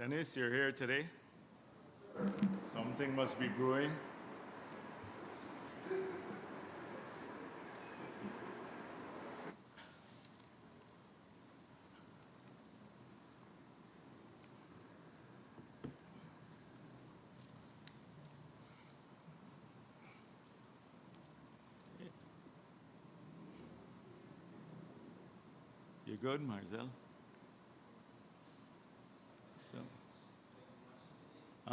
Dennis, you're here today? Something must be brewing. You good, Marcel? So,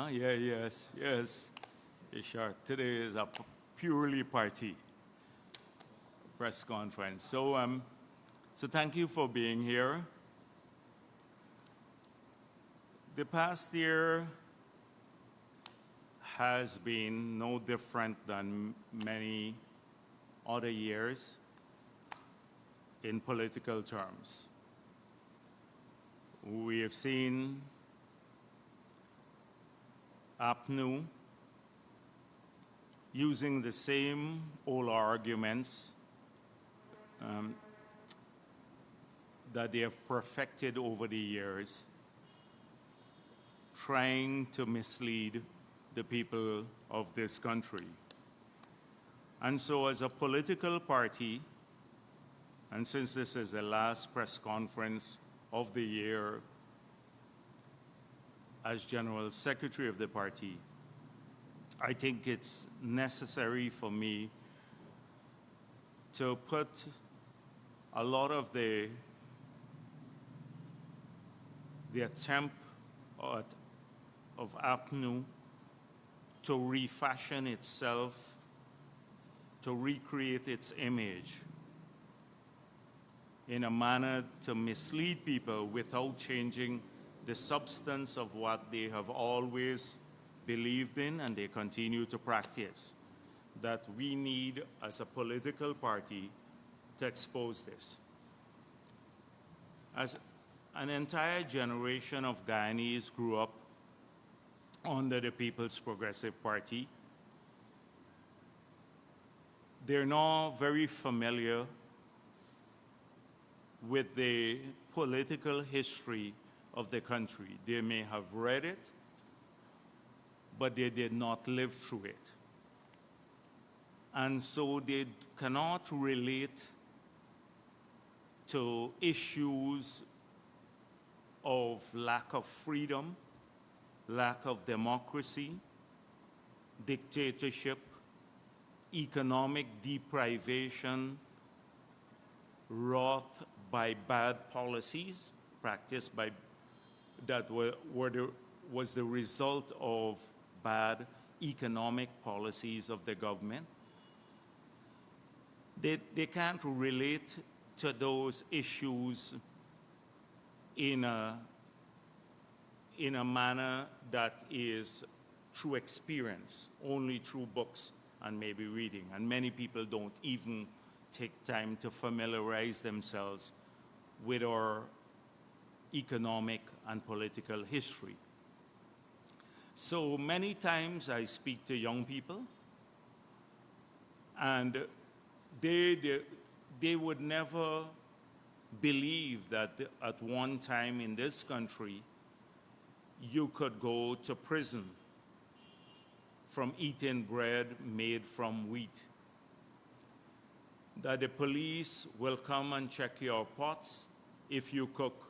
yes. You're sure. Today is a purely party press conference. So thank you for being here. The past year has been no different than many other years in political terms. We have seen APNU using the same old arguments that they have perfected over the years, trying to mislead the people of this country. And so as a political party, and since this is the last press conference of the year as General Secretary of the party, I think it's necessary for me to put a lot of the attempt of APNU to refashion itself, to recreate its image in a manner to mislead people without changing the substance of what they have always believed in and they continue to practice, that we need as a political party to expose this. As an entire generation of Guyanese grew up under the People's Progressive Party, they're now very familiar with the political history of the country. They may have read it, but they did not live through it. And so they cannot relate to issues of lack of freedom, lack of democracy, dictatorship, economic deprivation wrought by bad policies practiced by that was the result of bad economic policies of the government. They can't relate to those issues in a manner that is through experience, only through books and maybe reading. And many people don't even take time to familiarize themselves with our economic and political history. So many times I speak to young people, and they would never believe that at one time in this country you could go to prison from eating bread made from wheat, that the police will come and check your pots if you cook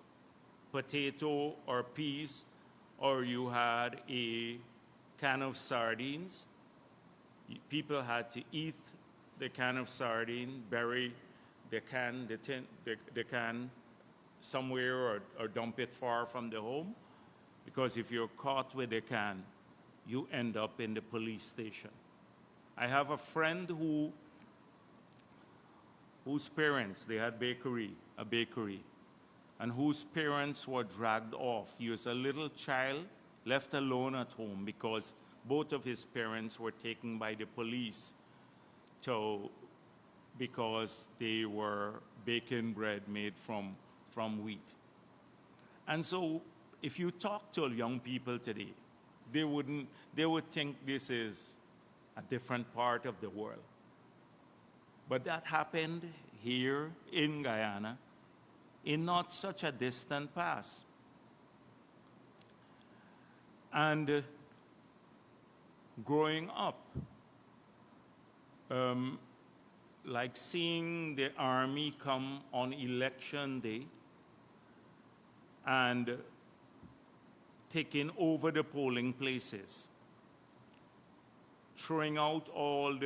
potato or peas, or you had a can of sardines. People had to eat the can of sardine, bury the can somewhere, or dump it far from the home, because if you're caught with the can, you end up in the police station. I have a friend whose parents, they had a bakery, and whose parents were dragged off. He was a little child left alone at home because both of his parents were taken by the police because they were baking bread made from wheat. And so if you talk to young people today, they would think this is a different part of the world. But that happened here in Guyana in not such a distant past. And growing up, like seeing the army come on election day and taking over the polling places, throwing out all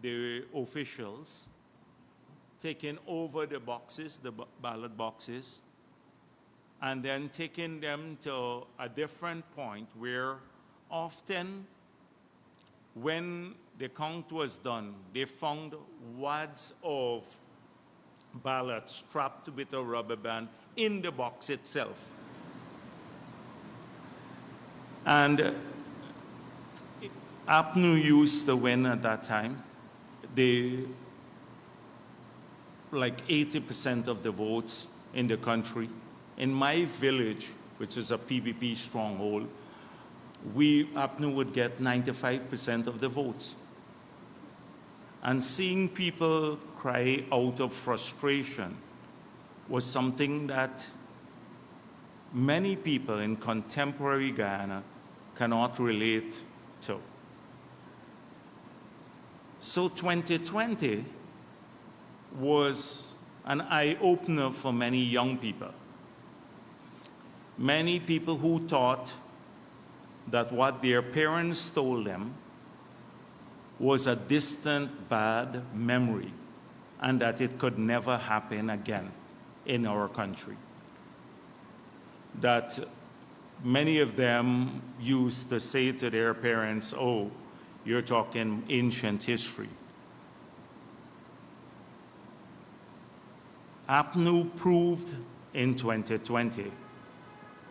the officials, taking over the boxes, the ballot boxes, and then taking them to a different point where often when the count was done, they found wads of ballots strapped with a rubber band in the box itself. And APNU used to win at that time. Like 80% of the votes in the country. In my village, which is a PPP stronghold, APNU would get 95% of the votes. And seeing people cry out of frustration was something that many people in contemporary Guyana cannot relate to. So 2020 was an eye-opener for many young people. Many people who thought that what their parents told them was a distant bad memory and that it could never happen again in our country. That many of them used to say to their parents, "Oh, you're talking ancient history." APNU proved in 2020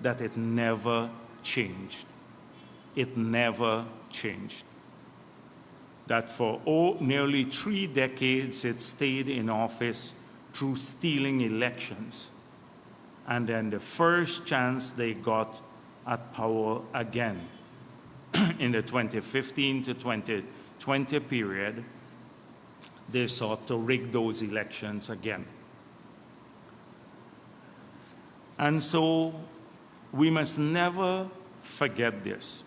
that it never changed. It never changed. That for nearly 3 decades it stayed in office through stealing elections. And then the first chance they got at power again in the 2015 to 2020 period, they sought to rig those elections again. And so we must never forget this.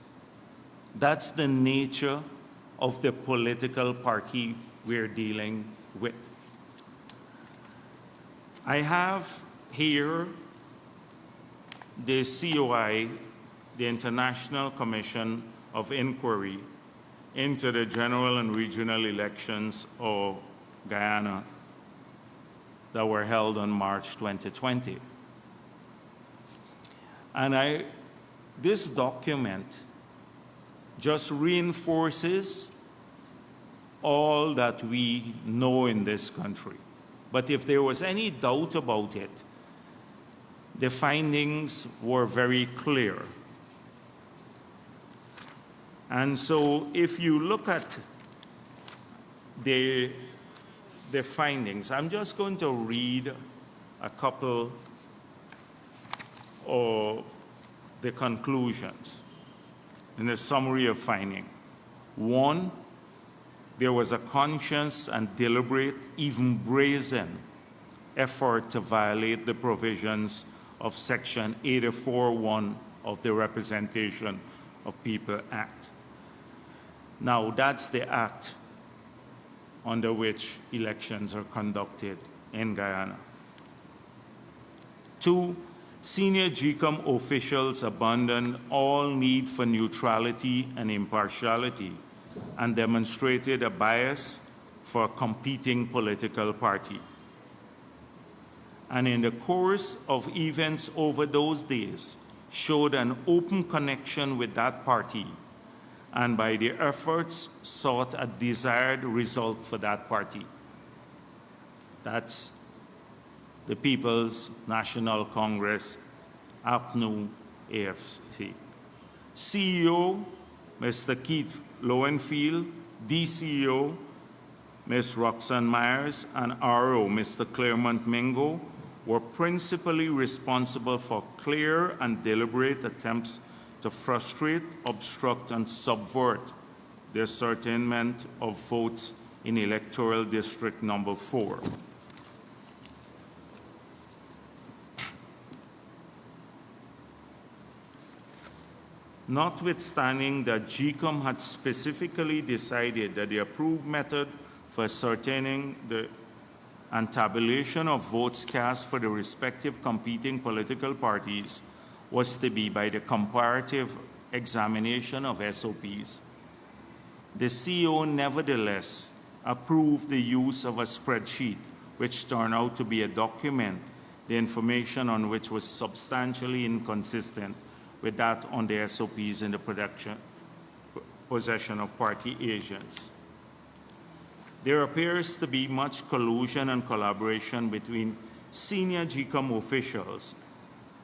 That's the nature of the political party we're dealing with. I have here the COI, the International Commission of Inquiry into the general and regional elections of Guyana that were held on March 2020. And this document just reinforces all that we know in this country. But if there was any doubt about it, the findings were very clear. And so if you look at the findings, I'm just going to read a couple of the conclusions in the summary of finding. 1, there was a conscious and deliberate, even brazen, effort to violate the provisions of Section 84(1) of the Representation of People Act. Now, that's the act under which elections are conducted in Guyana. 2, senior GCOM officials abandoned all need for neutrality and impartiality and demonstrated a bias for a competing political party. And in the course of events over those days, showed an open connection with that party, and by their efforts sought a desired result for that party. That's the People's National Congress, APNU, AFC. CEO, Mr. Keith Lowenfield, DCO, Ms. Roxanne Myers, and RO, Mr. Claremont Mingo, were principally responsible for clear and deliberate attempts to frustrate, obstruct, and subvert the ascertainment of votes in Electoral District Number 4. Notwithstanding that GCOM had specifically decided that the approved method for ascertaining and tabulation of votes cast for the respective competing political parties was to be by the comparative examination of SOPs. The CEO nevertheless approved the use of a spreadsheet, which turned out to be a document, the information on which was substantially inconsistent with that on the SOPs in the possession of party agents. There appears to be much collusion and collaboration between senior GCOM officials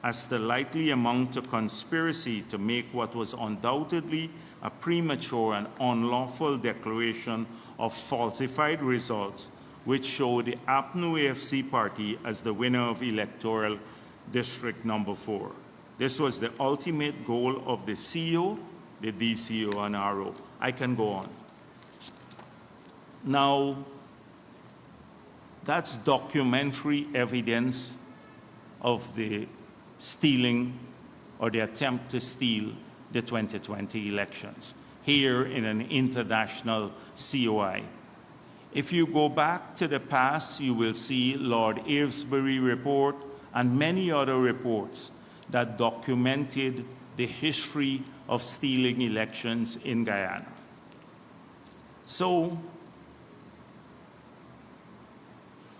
as to likely amount to conspiracy to make what was undoubtedly a premature and unlawful declaration of falsified results, which showed the APNU AFC party as the winner of electoral district number 4. This was the ultimate goal of the CEO, the DCO, and RO. I can go on. Now, that's documentary evidence of the stealing or the attempt to steal the 2020 elections here in an international COI. If you go back to the past, you will see Lord Avesbury report and many other reports that documented the history of stealing elections in Guyana. So,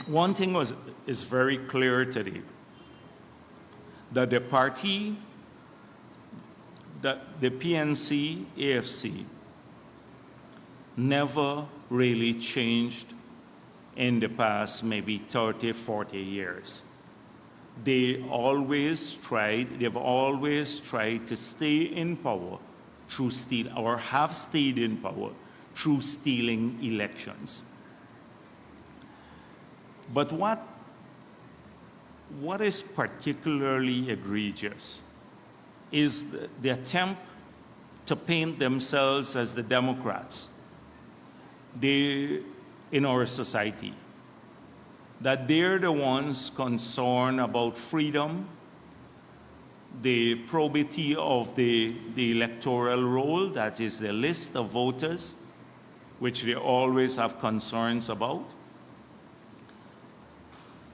one thing is very clear today, that the party, that the PNC AFC never really changed in the past maybe 30, 40 years. They've always tried to stay in power through or have stayed in power through stealing elections. But what is particularly egregious is the attempt to paint themselves as the Democrats in our society, that they're the ones concerned about freedom, the probity of the electoral roll, that is the list of voters, which they always have concerns about.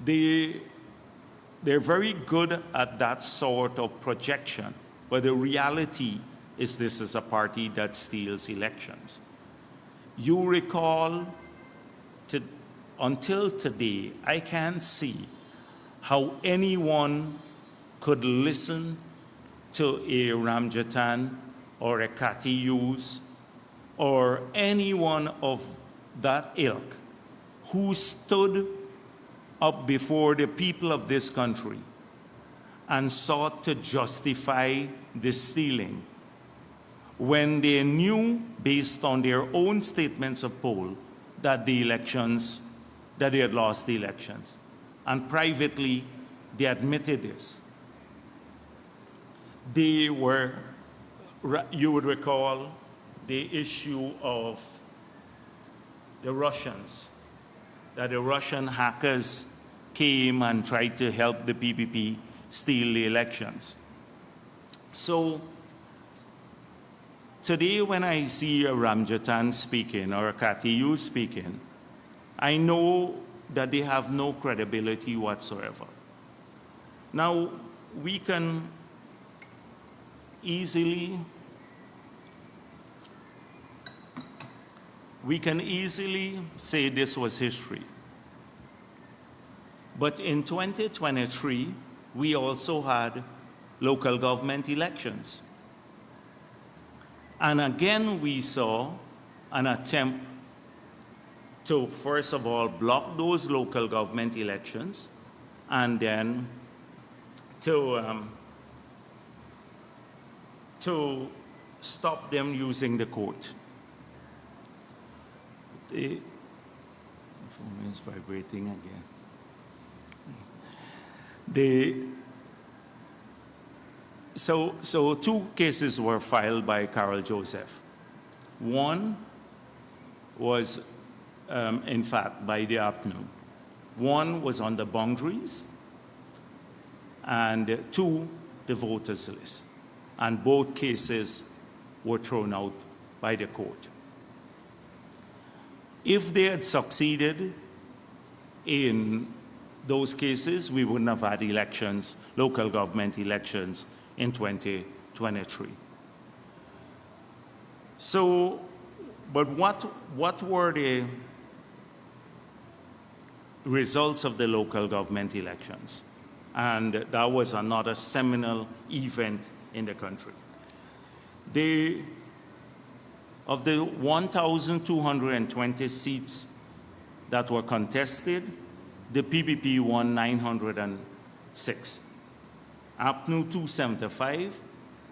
They're very good at that sort of projection, but the reality is this is a party that steals elections. You recall, until today, I can't see how anyone could listen to a Ramjatan or a Kati Hughes or anyone of that ilk who stood up before the people of this country and sought to justify the stealing when they knew, based on their own statements of poll, that they had lost the elections. And privately, they admitted this. They were, you would recall, the issue of the Russians, that the Russian hackers came and tried to help the PPP steal the elections. So today when I see a Ramjatan speaking or a Katiyu speaking, I know that they have no credibility whatsoever. Now, we can easily say this was history. But in 2023, we also had local government elections. And again, we saw an attempt to, first of all, block those local government elections, and then to stop them using the court. The phone is vibrating again. So two cases were filed by Carol Joseph. One was, in fact, by the APNU. One was on the boundaries, and two, the voters list. and both cases were thrown out by the court. If they had succeeded in those cases, we wouldn't have had elections, local government elections in 2023. So, but what were the results of the local government elections? And that was another seminal event in the country. Of the 1,220 seats that were contested, the PPP won 906. APNU 275,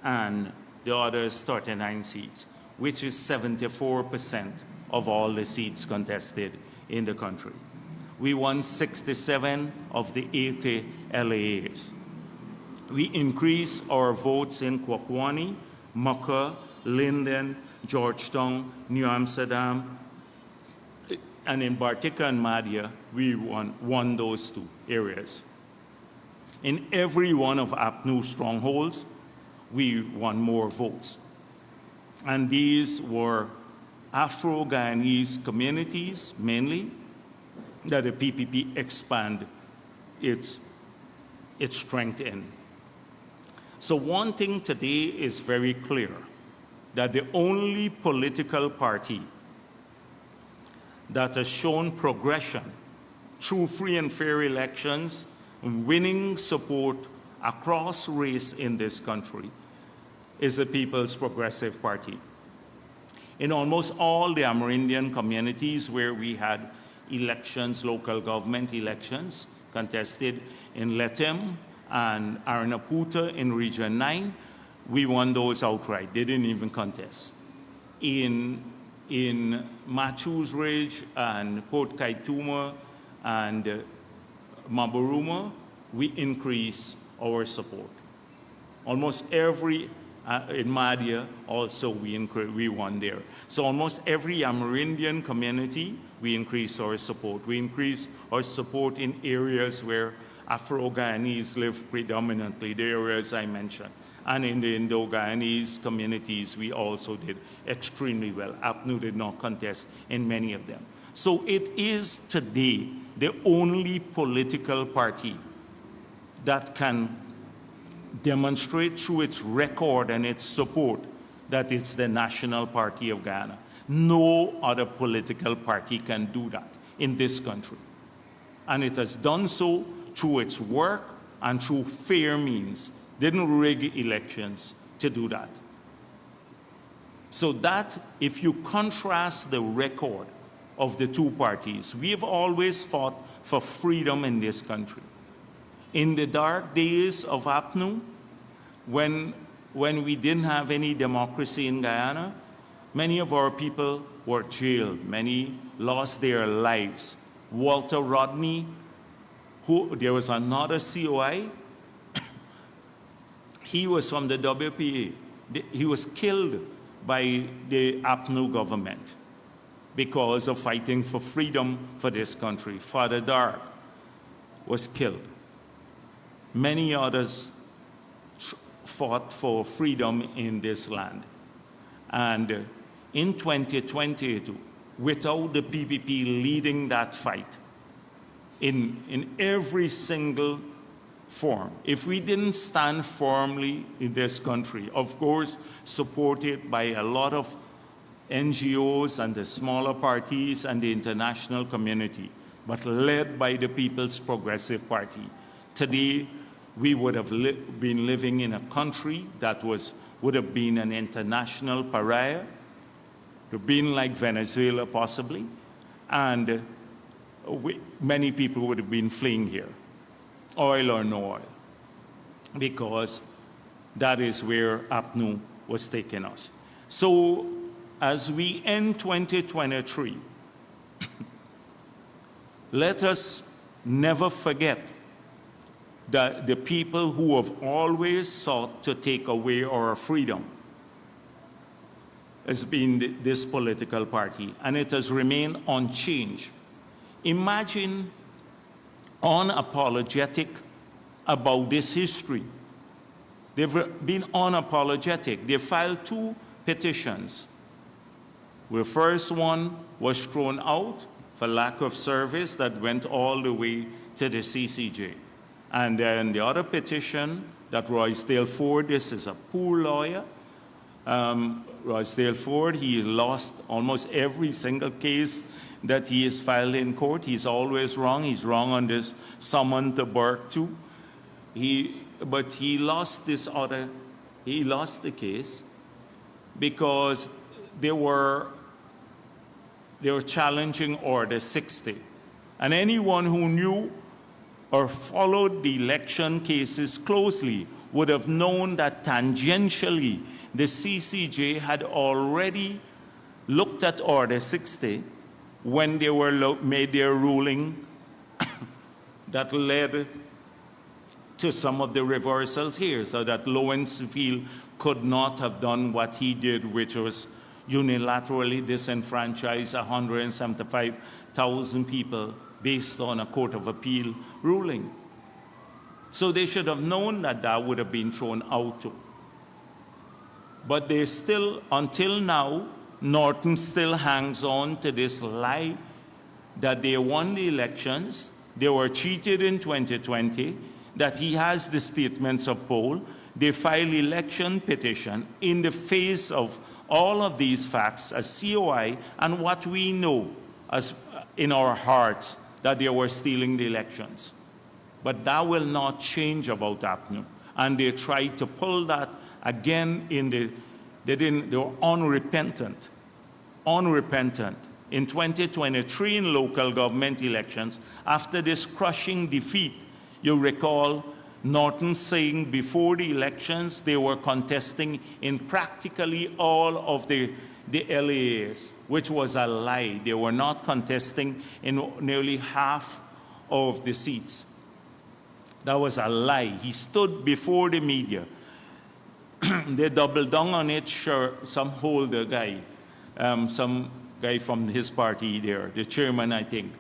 and the others 39 seats, which is 74% of all the seats contested in the country. We won 67 of the 80 LAAs. We increased our votes in Kwakwani, Mukah, Linden, Georgetown, New Amsterdam, and in Bartica and Madhya, we won those two areas. In every one of APNU's strongholds, we won more votes. And these were Afro-Guyanese communities, mainly, that the PPP expand its strength in. So one thing today is very clear, that the only political party that has shown progression through free and fair elections, winning support across race in this country, is the People's Progressive Party. In almost all the Amerindian communities where we had elections, local government elections, contested in Letem and Aranaputa in Region 9, we won those outright. They didn't even contest. In Matthews Ridge and Port Kaituma and Maburuma, we increased our support. Almost every, in Madhya also we won there. So almost every Amerindian community, we increased our support. We increased our support in areas where Afro-Guyanese live predominantly, the areas I mentioned. And in the Indo-Guyanese communities, we also did extremely well. APNU did not contest in many of them. So it is today the only political party that can demonstrate through its record and its support that it's the National Party of Guyana. No other political party can do that in this country. And it has done so through its work and through fair means. Didn't rig elections to do that. So that, if you contrast the record of the two parties, we have always fought for freedom in this country. In the dark days of APNU, when we didn't have any democracy in Guyana, many of our people were jailed. Many lost their lives. Walter Rodney, there was another COI, he was from the WPA. He was killed by the APNU government because of fighting for freedom for this country. Father Dark was killed. Many others fought for freedom in this land. And in 2022, without the PPP leading that fight, in every single form, if we didn't stand firmly in this country, of course, supported by a lot of NGOs and the smaller parties and the international community, but led by the People's Progressive Party, today we would have been living in a country that would have been an international pariah, to been like Venezuela possibly, and many people would have been fleeing here, oil or no oil, because that is where APNU was taking us. So as we end 2023, let us never forget that the people who have always sought to take away our freedom has been this political party, and it has remained unchanged. Imagine unapologetic about this history, They've been unapologetic. They filed 2 petitions. The first one was thrown out for lack of service that went all the way to the CCJ. And then the other petition that Roysdale Ford, this is a poor lawyer, Roysdale Ford, he lost almost every single case that he has filed in court. He's always wrong. He's wrong on this summon to Burke too. But he lost the case because they were challenging Order 60. And anyone who knew or followed the election cases closely would have known that tangentially the CCJ had already looked at Order 60 when they made their ruling that led to some of the reversals here, so that Lowenfield could not have done what he did, which was unilaterally disenfranchise 175,000 people based on a Court of Appeal ruling. So they should have known that that would have been thrown out too. But they still, until now, Norton still hangs on to this lie that they won the elections, they were cheated in 2020, that he has the statements of poll. They filed election petition in the face of all of these facts as COI and what we know as in our hearts that they were stealing the elections. But that will not change about APNU. And they tried to pull that again they were unrepentant. In 2023 in local government elections, after this crushing defeat, you recall Norton saying before the elections they were contesting in practically all of the LAAs, which was a lie. They were not contesting in nearly half of the seats. That was a lie. He stood before the media. They doubled down on it. Sure, some Holder guy, some guy from his party there, the chairman, I think,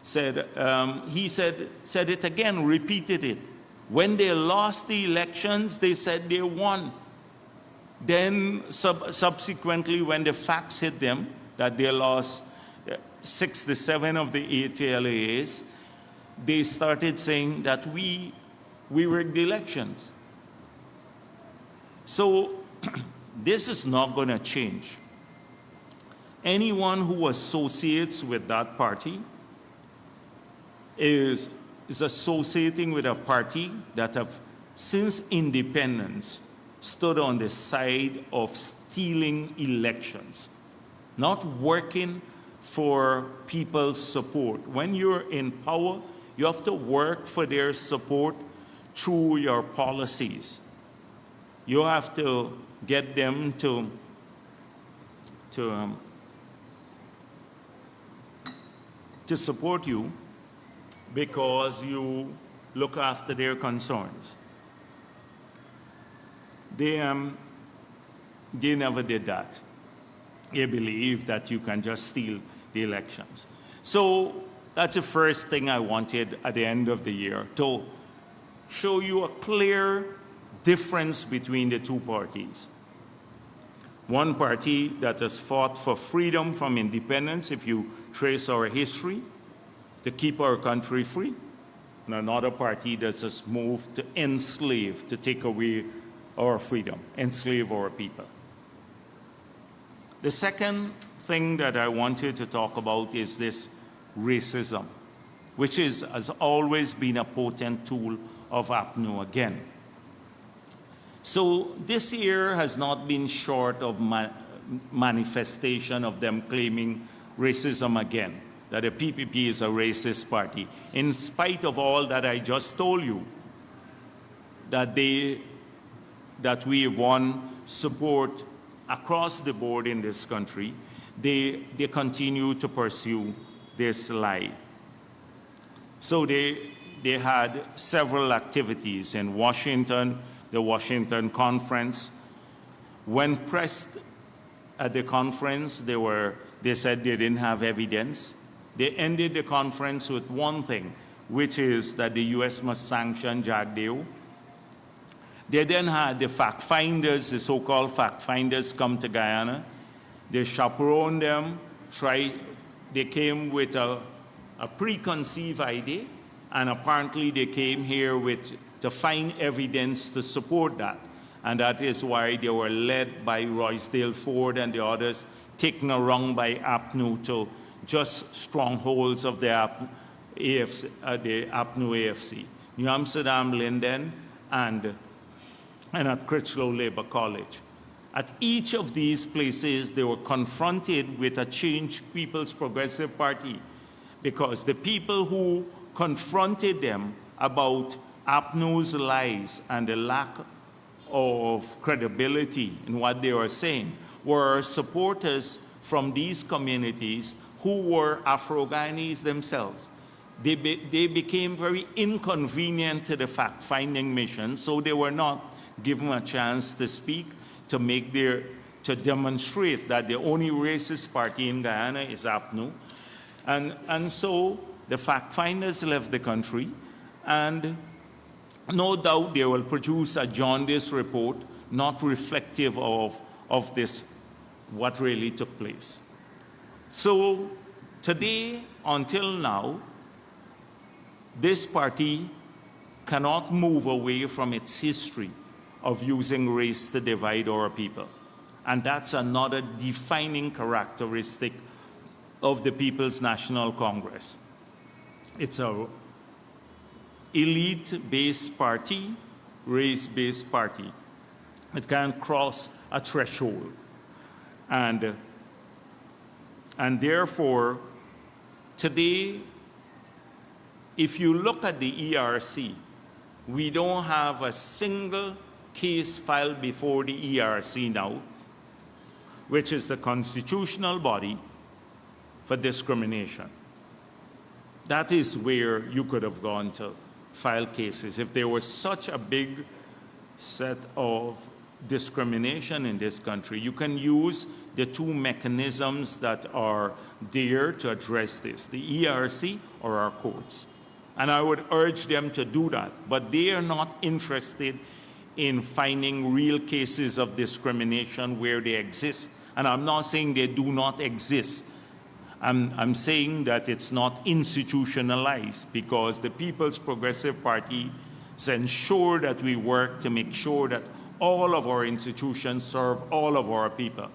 said it again, repeated it. When they lost the elections, they said they won. Then subsequently, when the facts hit them that they lost 67 of the 8 LAAs, they started saying that we rigged the elections. So this is not going to change. Anyone who associates with that party is associating with a party that have, since independence, stood on the side of stealing elections, not working for people's support. When you're in power, you have to work for their support through your policies. You have to get them to support you because you look after their concerns. They never did that. They believe that you can just steal the elections. So that's the first thing I wanted at the end of the year, to show you a clear difference between the two parties. One party that has fought for freedom from independence, if you trace our history, to keep our country free, and another party that has moved to enslave, to take away our freedom, enslave our people. The second thing that I wanted to talk about is this racism, which has always been a potent tool of APNU again. So this year has not been short of manifestation of them claiming racism again, that the PPP is a racist party, in spite of all that I just told you, that we have won support across the board in this country. They continue to pursue this lie. So they had several activities in Washington, the Washington Conference. When pressed at the conference, they said they didn't have evidence. They ended the conference with one thing, which is that the U.S. must sanction Jagdeo. They then had the fact finders, the so-called fact finders, come to Guyana. They chaperoned them, they came with a preconceived idea, and apparently they came here to find evidence to support that. And that is why they were led by Roysdale Ford and the others, taken around by APNU to just strongholds of the APNU AFC, New Amsterdam, Linden, and at Critchlow Labour College. At each of these places, they were confronted with a changed People's Progressive Party, because the people who confronted them about APNU's lies and the lack of credibility in what they were saying were supporters from these communities who were Afro-Guyanese themselves. They became very inconvenient to the fact-finding mission, so they were not given a chance to speak, to demonstrate that the only racist party in Guyana is APNU. And so the fact-finders left the country, and no doubt they will produce a jaundiced report, not reflective of this, what really took place. So today, until now, this party cannot move away from its history of using race to divide our people. And that's another defining characteristic of the People's National Congress. It's an elite-based party, race-based party. It can't cross a threshold. And therefore, today, if you look at the ERC, we don't have a single case filed before the ERC now, which is the constitutional body for discrimination. That is where you could have gone to file cases. If there was such a big set of discrimination in this country, you can use the two mechanisms that are there to address this, the ERC or our courts. And I would urge them to do that, but they are not interested in finding real cases of discrimination where they exist. And I'm not saying they do not exist. I'm saying that it's not institutionalized, because the People's Progressive Party has ensured that we work to make sure that all of our institutions serve all of our people.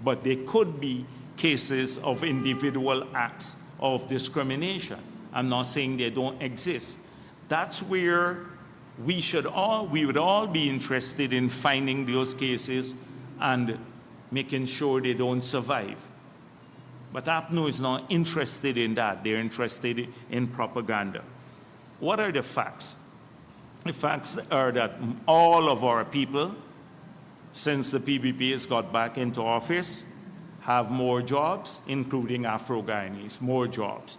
But there could be cases of individual acts of discrimination. I'm not saying they don't exist. That's where we would all be interested in finding those cases and making sure they don't survive. But APNU is not interested in that. They're interested in propaganda. What are the facts? The facts are that all of our people, since the PPP has got back into office, have more jobs, including Afro-Guyanese, more jobs.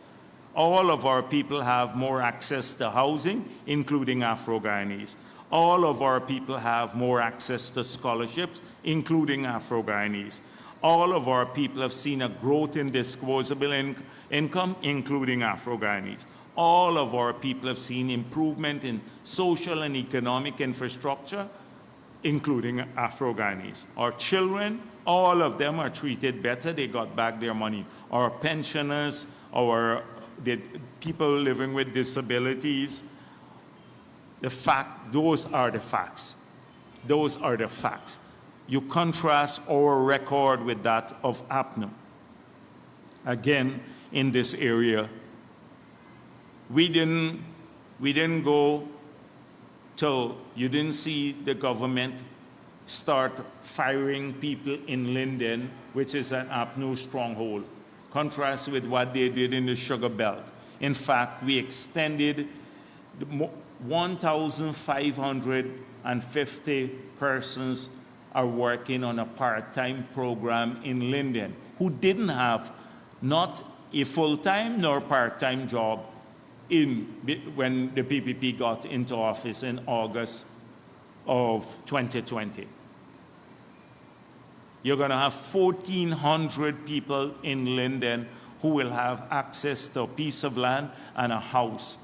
All of our people have more access to housing, including Afro-Guyanese. All of our people have more access to scholarships, including Afro-Guyanese. All of our people have seen a growth in disposable income, including Afro-Guyanese. All of our people have seen improvement in social and economic infrastructure, including Afro-Guyanese. Our children, all of them are treated better. They got back their money. Our pensioners, the people living with disabilities, those are the facts. Those are the facts. You contrast our record with that of APNU. Again, in this area, we didn't go to, you didn't see the government start firing people in Linden, which is an APNU stronghold. Contrast with what they did in the Sugar Belt. In fact, we extended 1,550 persons are working on a part-time program in Linden who didn't have not a full-time nor part-time job when the PPP got into office in August of 2020. You're going to have 1,400 people in Linden who will have access to a piece of land and a house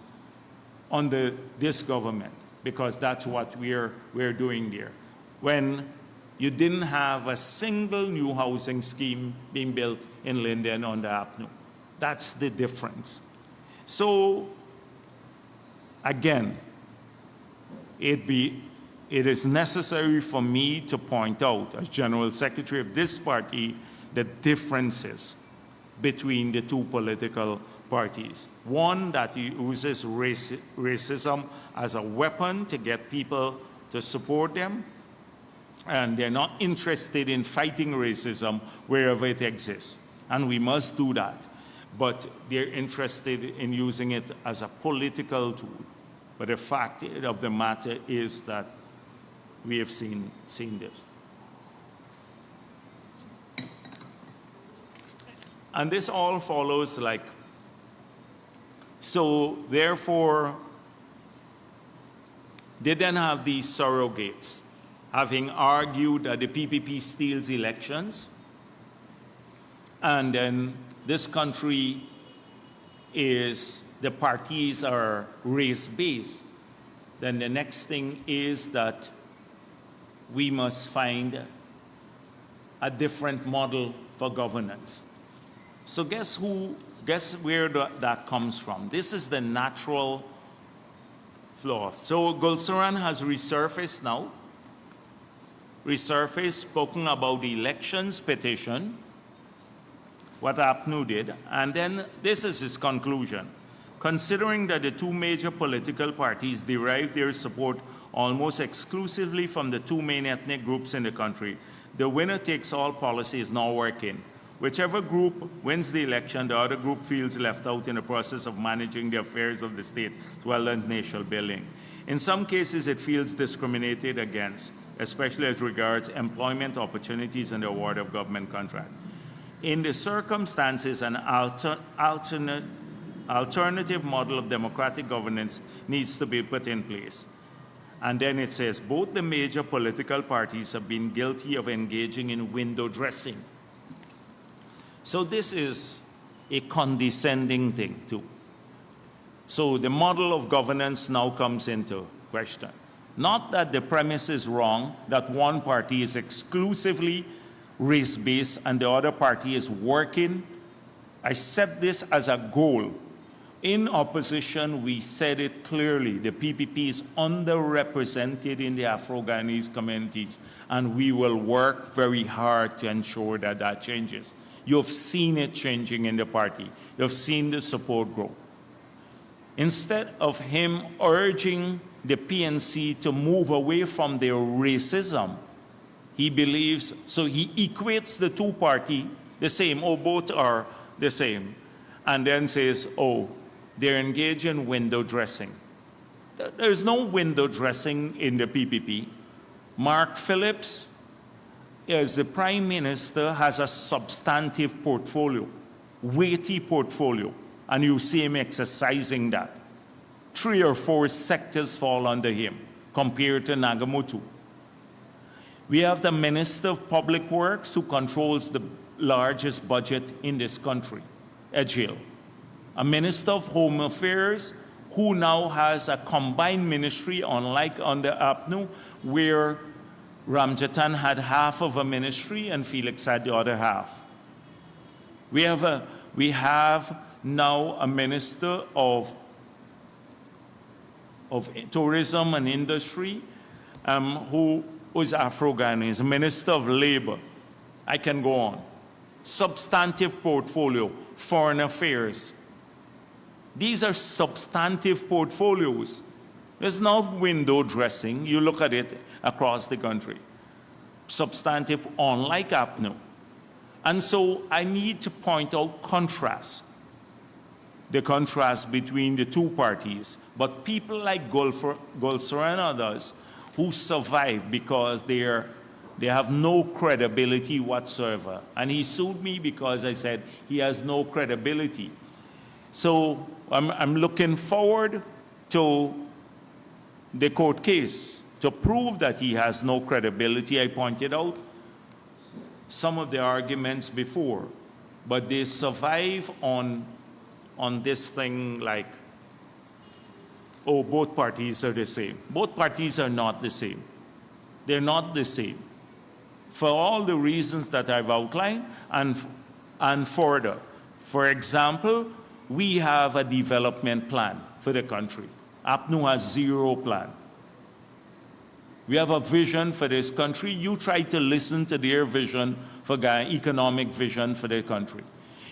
under this government. because that's what we're doing there. When you didn't have a single new housing scheme being built in Linden on the APNU. That's the difference. So, again, it is necessary for me to point out, as General Secretary of this party, the differences between the two political parties. One that uses racism as a weapon to get people to support them, and they're not interested in fighting racism wherever it exists. And we must do that. But they're interested in using it as a political tool. But the fact of the matter is that we have seen this. And this all follows like, so therefore, they then have these surrogates, having argued that the PPP steals elections, and then this country the parties are race-based. Then the next thing is that we must find a different model for governance. So guess where that comes from? This is the natural flow. So Gulsaran has resurfaced now, spoken about the elections petition, what APNU did, and then this is his conclusion. Considering that the two major political parties derive their support almost exclusively from the two main ethnic groups in the country, the winner-takes-all policy is not working. Whichever group wins the election, the other group feels left out in the process of managing the affairs of the state as well as nation building. In some cases, it feels discriminated against, especially as regards employment opportunities and the award of government contracts. In the circumstances, an alternative model of democratic governance needs to be put in place. And then it says, both the major political parties have been guilty of engaging in window dressing. So this is a condescending thing too. So the model of governance now comes into question. Not that the premise is wrong, that one party is exclusively race-based and the other party is working. I set this as a goal. In opposition, we said it clearly, the PPP is underrepresented in the Afro-Guyanese communities, and we will work very hard to ensure that that changes. You have seen it changing in the party. You have seen the support grow. Instead of him urging the PNC to move away from their racism, he believes, so he equates the two parties the same, oh, both are the same, and then says, oh, they're engaged in window dressing. There's no window dressing in the PPP. Mark Phillips, as the Prime Minister, has a substantive portfolio, weighty portfolio, and you see him exercising that. 3 or 4 sectors fall under him compared to Nagamutu. We have the Minister of Public Works who controls the largest budget in this country, Ejil. A Minister of Home Affairs who now has a combined ministry, unlike under APNU, where Ramjatan had half of a ministry and Felix had the other half. We have now a Minister of Tourism and Industry who is Afro-Guyanese, a Minister of Labor. I can go on. Substantive portfolio, foreign affairs. These are substantive portfolios. There's not window dressing. You look at it across the country. Substantive, unlike APNU. And so I need to point out contrasts, the contrast between the two parties. But people like Gulsaran and others who survive because they have no credibility whatsoever. And he sued me because I said he has no credibility. So I'm looking forward to the court case to prove that he has no credibility. I pointed out some of the arguments before, but they survive on this thing like oh, both parties are the same. Both parties are not the same. They're not the same. For all the reasons that I've outlined and further. For example, we have a development plan for the country. APNU has zero plan. We have a vision for this country. You try to listen to their vision for economic vision for the country.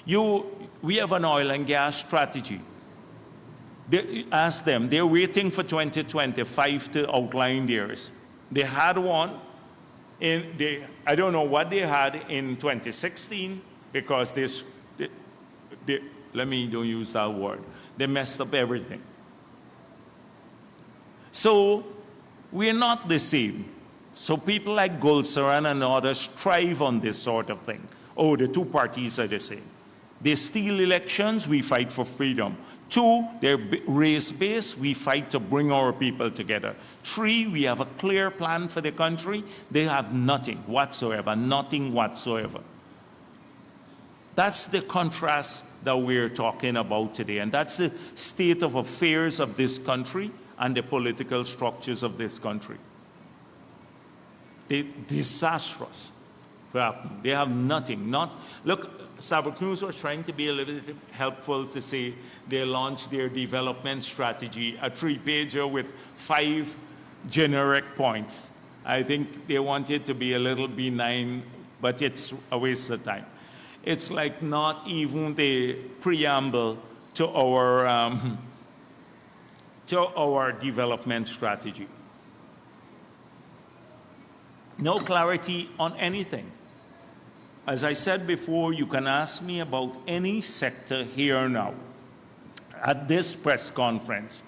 We have an oil and gas strategy. Ask them, they're waiting for 2025 to outline theirs. They had one, I don't know what they had in 2016, because let me don't use that word. They messed up everything. So we're not the same. So people like Golsaran and others thrive on this sort of thing. Oh, the two parties are the same. They steal elections, we fight for freedom. 2, they're race-based, we fight to bring our people together. 3, we have a clear plan for the country. They have nothing whatsoever, nothing whatsoever. That's the contrast that we're talking about today, and that's the state of affairs of this country and the political structures of this country. They're disastrous. They have nothing. Look, Sabbok News was trying to be a little bit helpful to say they launched their development strategy, a 3-pager with 5 generic points. I think they wanted to be a little benign, but it's a waste of time. It's like not even the preamble to our development strategy. No clarity on anything. As I said before, you can ask me about any sector here now at this press conference,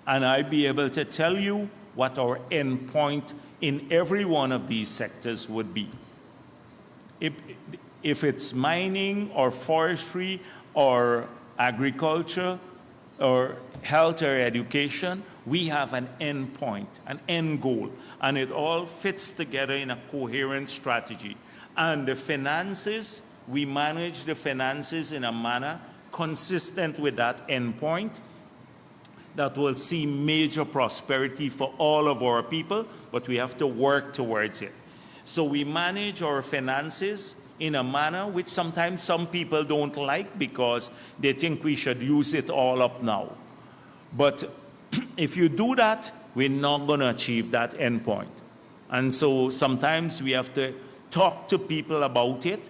and I'll be able to tell you what our end point in every one of these sectors would be. If it's mining or forestry or agriculture or health or education, we have an end point, an end goal, and it all fits together in a coherent strategy. And the finances, we manage the finances in a manner consistent with that end point that will see major prosperity for all of our people, but we have to work towards it. So we manage our finances in a manner which sometimes some people don't like because they think we should use it all up now. But if you do that, we're not going to achieve that end point. And so sometimes we have to talk to people about it,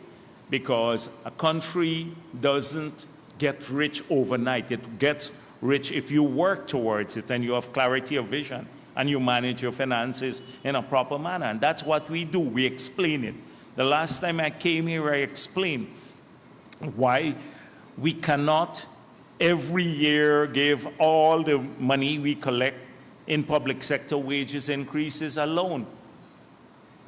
because a country doesn't get rich overnight. It gets rich if you work towards it and you have clarity of vision and you manage your finances in a proper manner. And that's what we do. We explain it. The last time I came here, I explained why we cannot every year give all the money we collect in public sector wages increases alone.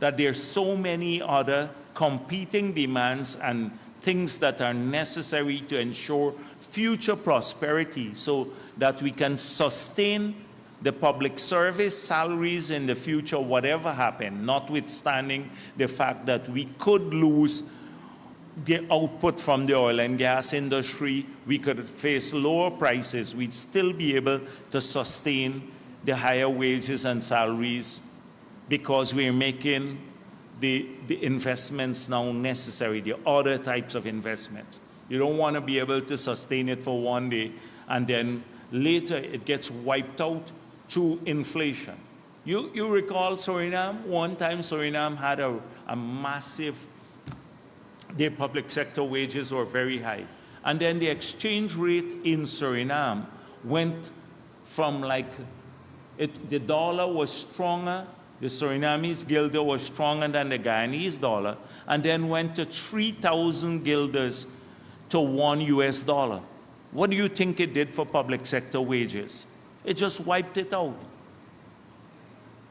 That there's so many other competing demands and things that are necessary to ensure future prosperity so that we can sustain the public service salaries in the future, whatever happened, notwithstanding the fact that we could lose the output from the oil and gas industry, we could face lower prices, we'd still be able to sustain the higher wages and salaries, because we're making the investments now necessary, the other types of investments. You don't want to be able to sustain it for one day and then later it gets wiped out through inflation. You recall Suriname? One time Suriname had a massive, their public sector wages were very high. And then the exchange rate in Suriname went from the dollar was stronger, the Surinamese guilder was stronger than the Guyanese dollar, and then went to 3,000 guilders to $1 US. What do you think it did for public sector wages? It just wiped it out.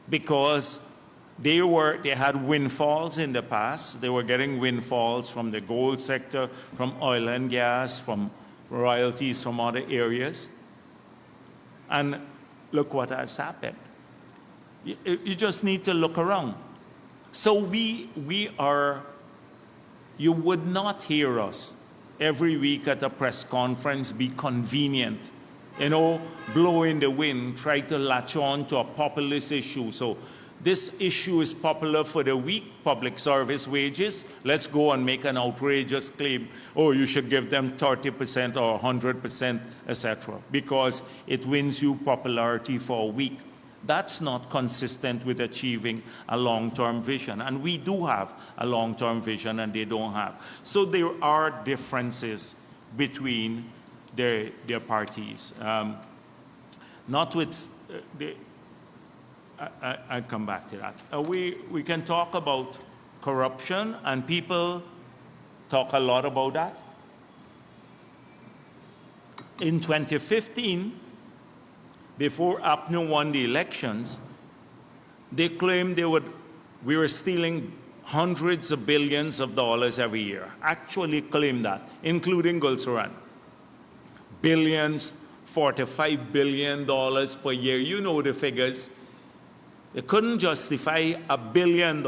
Because they had windfalls in the past. They were getting windfalls from the gold sector, from oil and gas, from royalties from other areas. And look what has happened. You just need to look around. So you would not hear us every week at a press conference be convenient blow in the wind, try to latch on to a populist issue. So this issue is popular for the weak, public service wages. Let's go and make an outrageous claim, oh, you should give them 30% or 100%, etc., because it wins you popularity for a week. That's not consistent with achieving a long-term vision. And we do have a long-term vision, and they don't have. So there are differences between their parties. I'll come back to that. We can talk about corruption, and people talk a lot about that. In 2015, before APNU won the elections, they claimed we were stealing hundreds of billions of dollars every year. Actually claimed that, including Gulsaran. Billions, $45 billion per year. You know the figures. They couldn't justify $1 billion.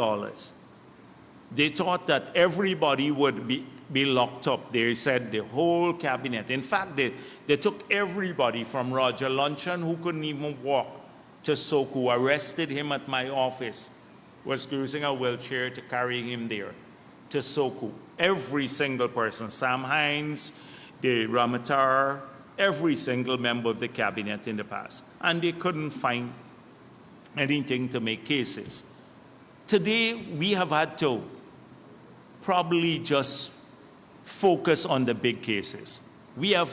They thought that everybody would be locked up. They said the whole cabinet. In fact, they took everybody from Roger Luncheon, who couldn't even walk, to Soku, arrested him at my office, was using a wheelchair to carry him there, to Soku. Every single person, Sam Hines, the Ramatar, every single member of the cabinet in the past. And they couldn't find anything to make cases. Today, we have had to probably just focus on the big cases. We have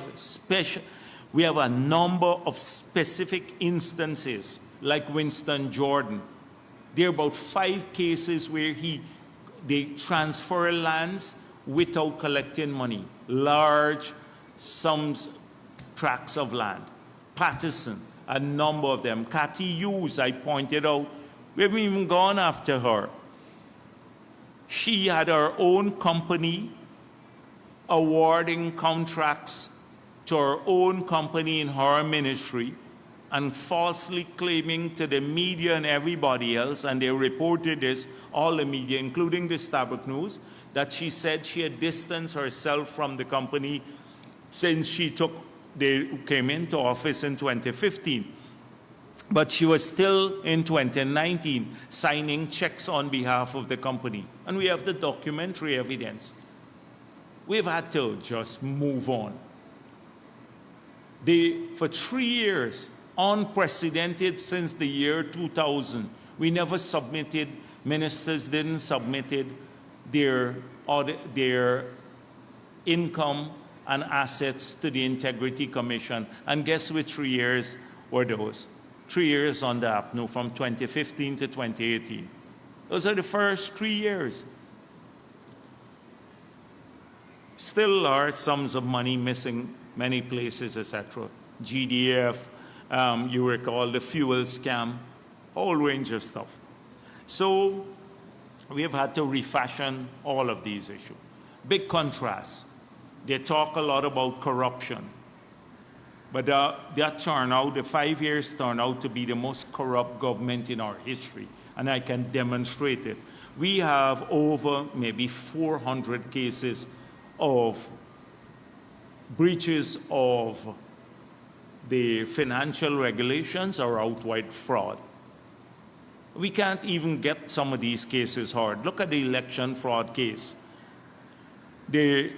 a number of specific instances, like Winston Jordan. There are about 5 cases where they transfer lands without collecting money, large sums, tracts of land. Patterson, a number of them. Cathy Hughes, I pointed out, we haven't even gone after her. She had her own company awarding contracts to her own company in her ministry and falsely claiming to the media and everybody else, and they reported this, all the media, including the Starbuck News, that she said she had distanced herself from the company since they came into office in 2015. But she was still in 2019 signing checks on behalf of the company. And we have the documentary evidence. We've had to just move on. For 3 years, unprecedented since the year 2000, we never submitted, ministers didn't submit their income and assets to the Integrity Commission. And guess which 3 years were those? 3 years on the APNU, from 2015 to 2018. Those are the first 3 years. Still large sums of money missing many places, etc. GDF, you recall the fuel scam, whole range of stuff. So we have had to refashion all of these issues. Big contrast. They talk a lot about corruption. But that turned out, the 5 years turned out to be the most corrupt government in our history. And I can demonstrate it. We have over maybe 400 cases of breaches of the financial regulations or outright fraud. We can't even get some of these cases heard. Look at the election fraud case. The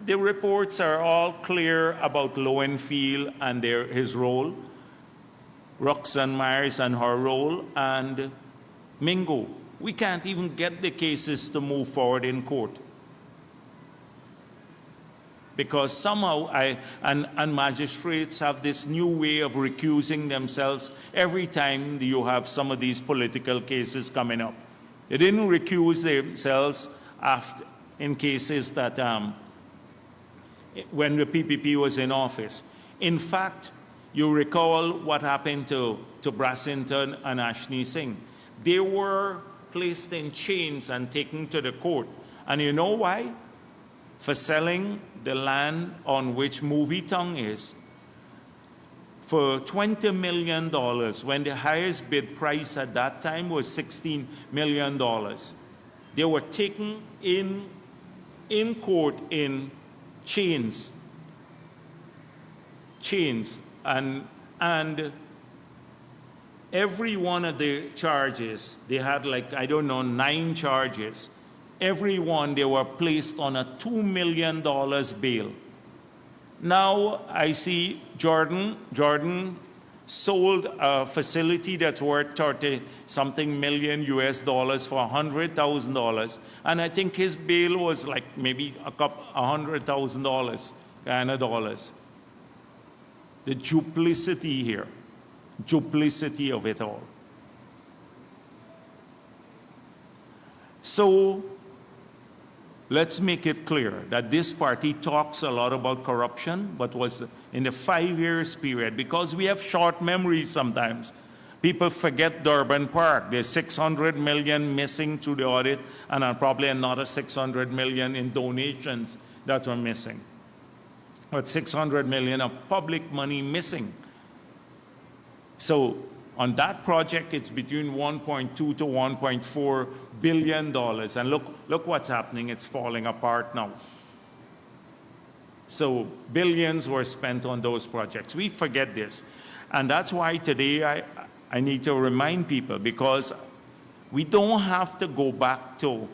reports are all clear about Lowenfield and his role, Roxanne Myers and her role, and Mingo. We can't even get the cases to move forward in court. Because somehow and magistrates have this new way of recusing themselves every time you have some of these political cases coming up. They didn't recuse themselves in cases that when the PPP was in office. In fact, you recall what happened to Brassington and Ashney Singh. They were placed in chains and taken to the court. And you know why? For selling the land on which Movie Tongue is for $20 million, when the highest bid price at that time was $16 million. They were taken in court in chains. changed. And every one of the charges, they had like, I don't know, 9 charges. Every one, they were placed on a $2 million bail. Now I see Jordan sold a facility that's worth 30-something million US dollars for $100,000. And I think his bail was like maybe $100,000 kind of dollars. The duplicity here, duplicity of it all. So let's make it clear that this party talks a lot about corruption, but was in the 5 years period, because we have short memories sometimes. People forget Durban Park. There's 600 million missing through the audit, and probably another 600 million in donations that were missing. But 600 million of public money missing. So on that project, it's between 1.2 to 1.4 billion dollars. And look what's happening. It's falling apart now. So billions were spent on those projects. We forget this. And that's why today I need to remind people, because we don't have to go back to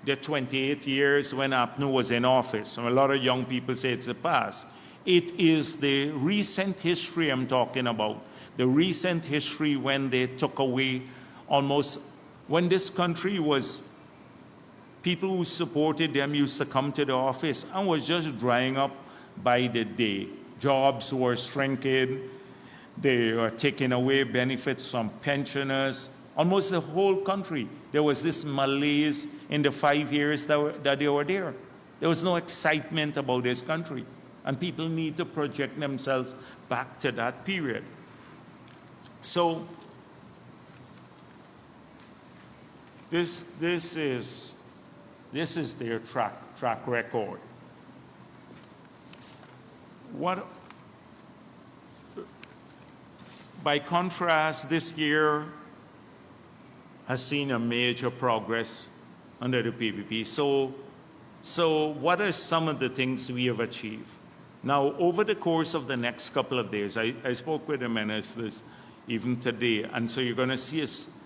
the 28 years when APNU was in office. A lot of young people say it's the past. It is the recent history I'm talking about. The recent history when they took away almost, when this country was, people who supported them used to come to the office and was just drying up by the day. Jobs were shrinking. They were taking away benefits from pensioners. Almost the whole country. There was this malaise in the 5 years that they were there. There was no excitement about this country. And people need to project themselves back to that period. So this is their track record. By contrast, this year has seen a major progress under the PPP. So what are some of the things we have achieved? Now, over the course of the next couple of days, I spoke with the ministers even today, and so you're going to see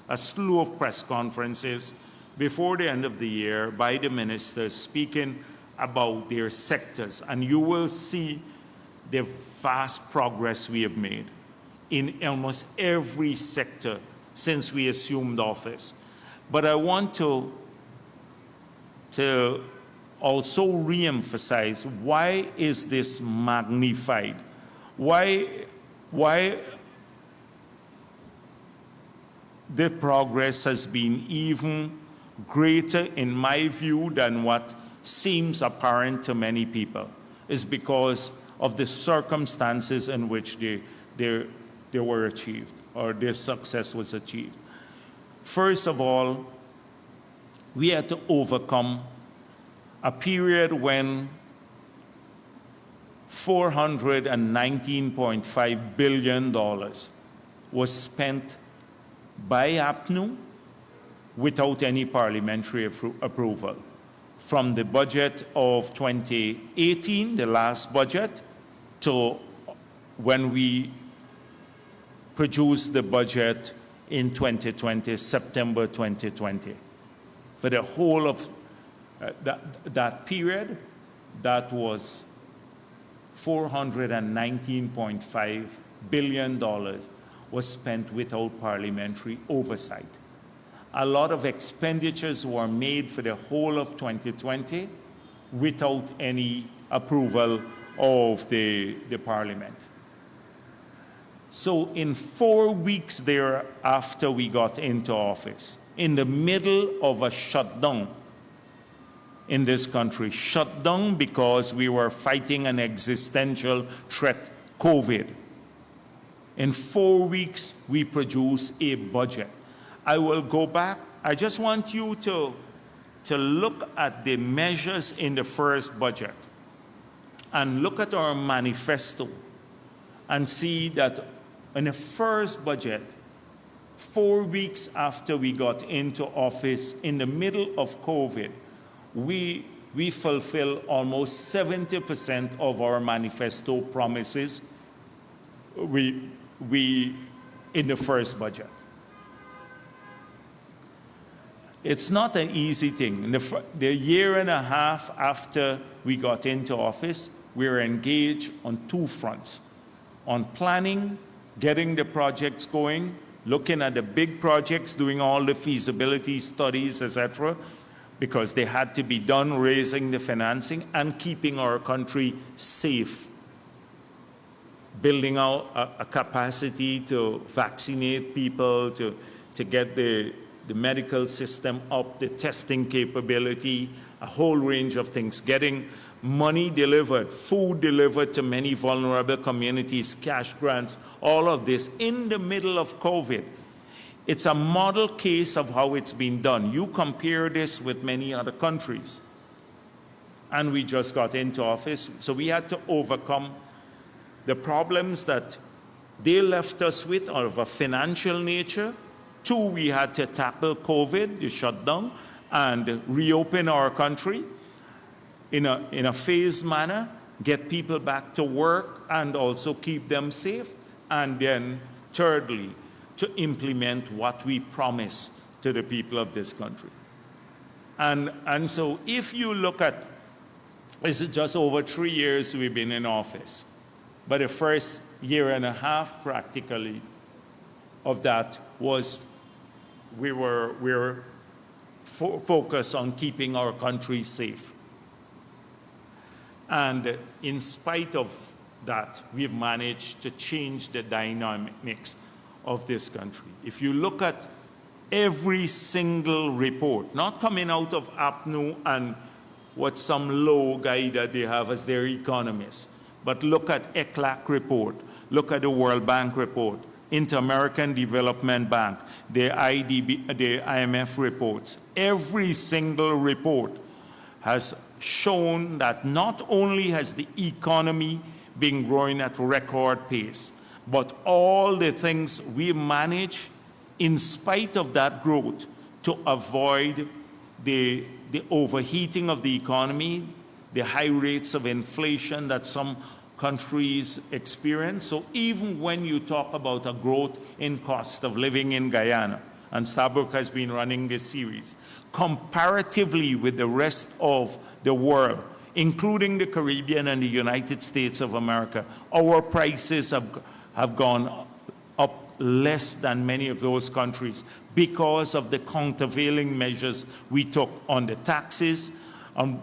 a slew of press conferences before the end of the year by the ministers speaking about their sectors, and you will see the vast progress we have made in almost every sector since we assumed office. But I want to also re-emphasize, why is this magnified? Why the progress has been even greater, in my view, than what seems apparent to many people, is because of the circumstances in which they were achieved, or their success was achieved. First of all, we had to overcome a period when $419.5 billion was spent by APNU without any parliamentary approval. From the budget of 2018, the last budget, to when we produced the budget in 2020, September 2020. For the whole of that period, that was $419.5 billion was spent without parliamentary oversight. A lot of expenditures were made for the whole of 2020 without any approval of the parliament. So in 4 weeks thereafter we got into office, in the middle of a shutdown in this country, shut down because we were fighting an existential threat, COVID. In 4 weeks, we produced a budget. I will go back. I just want you to look at the measures in the first budget and look at our manifesto and see that in the first budget, 4 weeks after we got into office, in the middle of COVID, we fulfill almost 70% of our manifesto promises we in the first budget. It's not an easy thing. In the year and a half after we got into office, we were engaged on two fronts: on planning, getting the projects going, looking at the big projects, doing all the feasibility studies, etc., because they had to be done, raising the financing, and keeping our country safe, building out a capacity to vaccinate people, to get the medical system up, the testing capability, a whole range of things, getting money delivered, food delivered to many vulnerable communities, cash grants, all of this in the middle of COVID. It's a model case of how it's been done. You compare this with many other countries. And we just got into office, so we had to overcome the problems that they left us with of a financial nature. Two, we had to tackle COVID, the shutdown, and reopen our country in a phased manner, get people back to work and also keep them safe. And then thirdly, to implement what we promised to the people of this country. And so if you look at, it's just over 3 years we've been in office, but the first year and a half practically of that was we were focused on keeping our country safe. And in spite of that, we've managed to change the dynamics of this country. If you look at every single report, not coming out of APNU and what some low guy that they have as their economists, but look at ECLAC report, look at the World Bank report, Inter-American Development Bank, the IMF reports. Every single report has shown that not only has the economy been growing at record pace, but all the things we manage in spite of that growth to avoid the overheating of the economy, the high rates of inflation that some countries experience. So even when you talk about a growth in cost of living in Guyana, and Starbuck has been running this series, comparatively with the rest of the world, including the Caribbean and the United States of America, our prices have gone up less than many of those countries because of the countervailing measures we took on the taxes,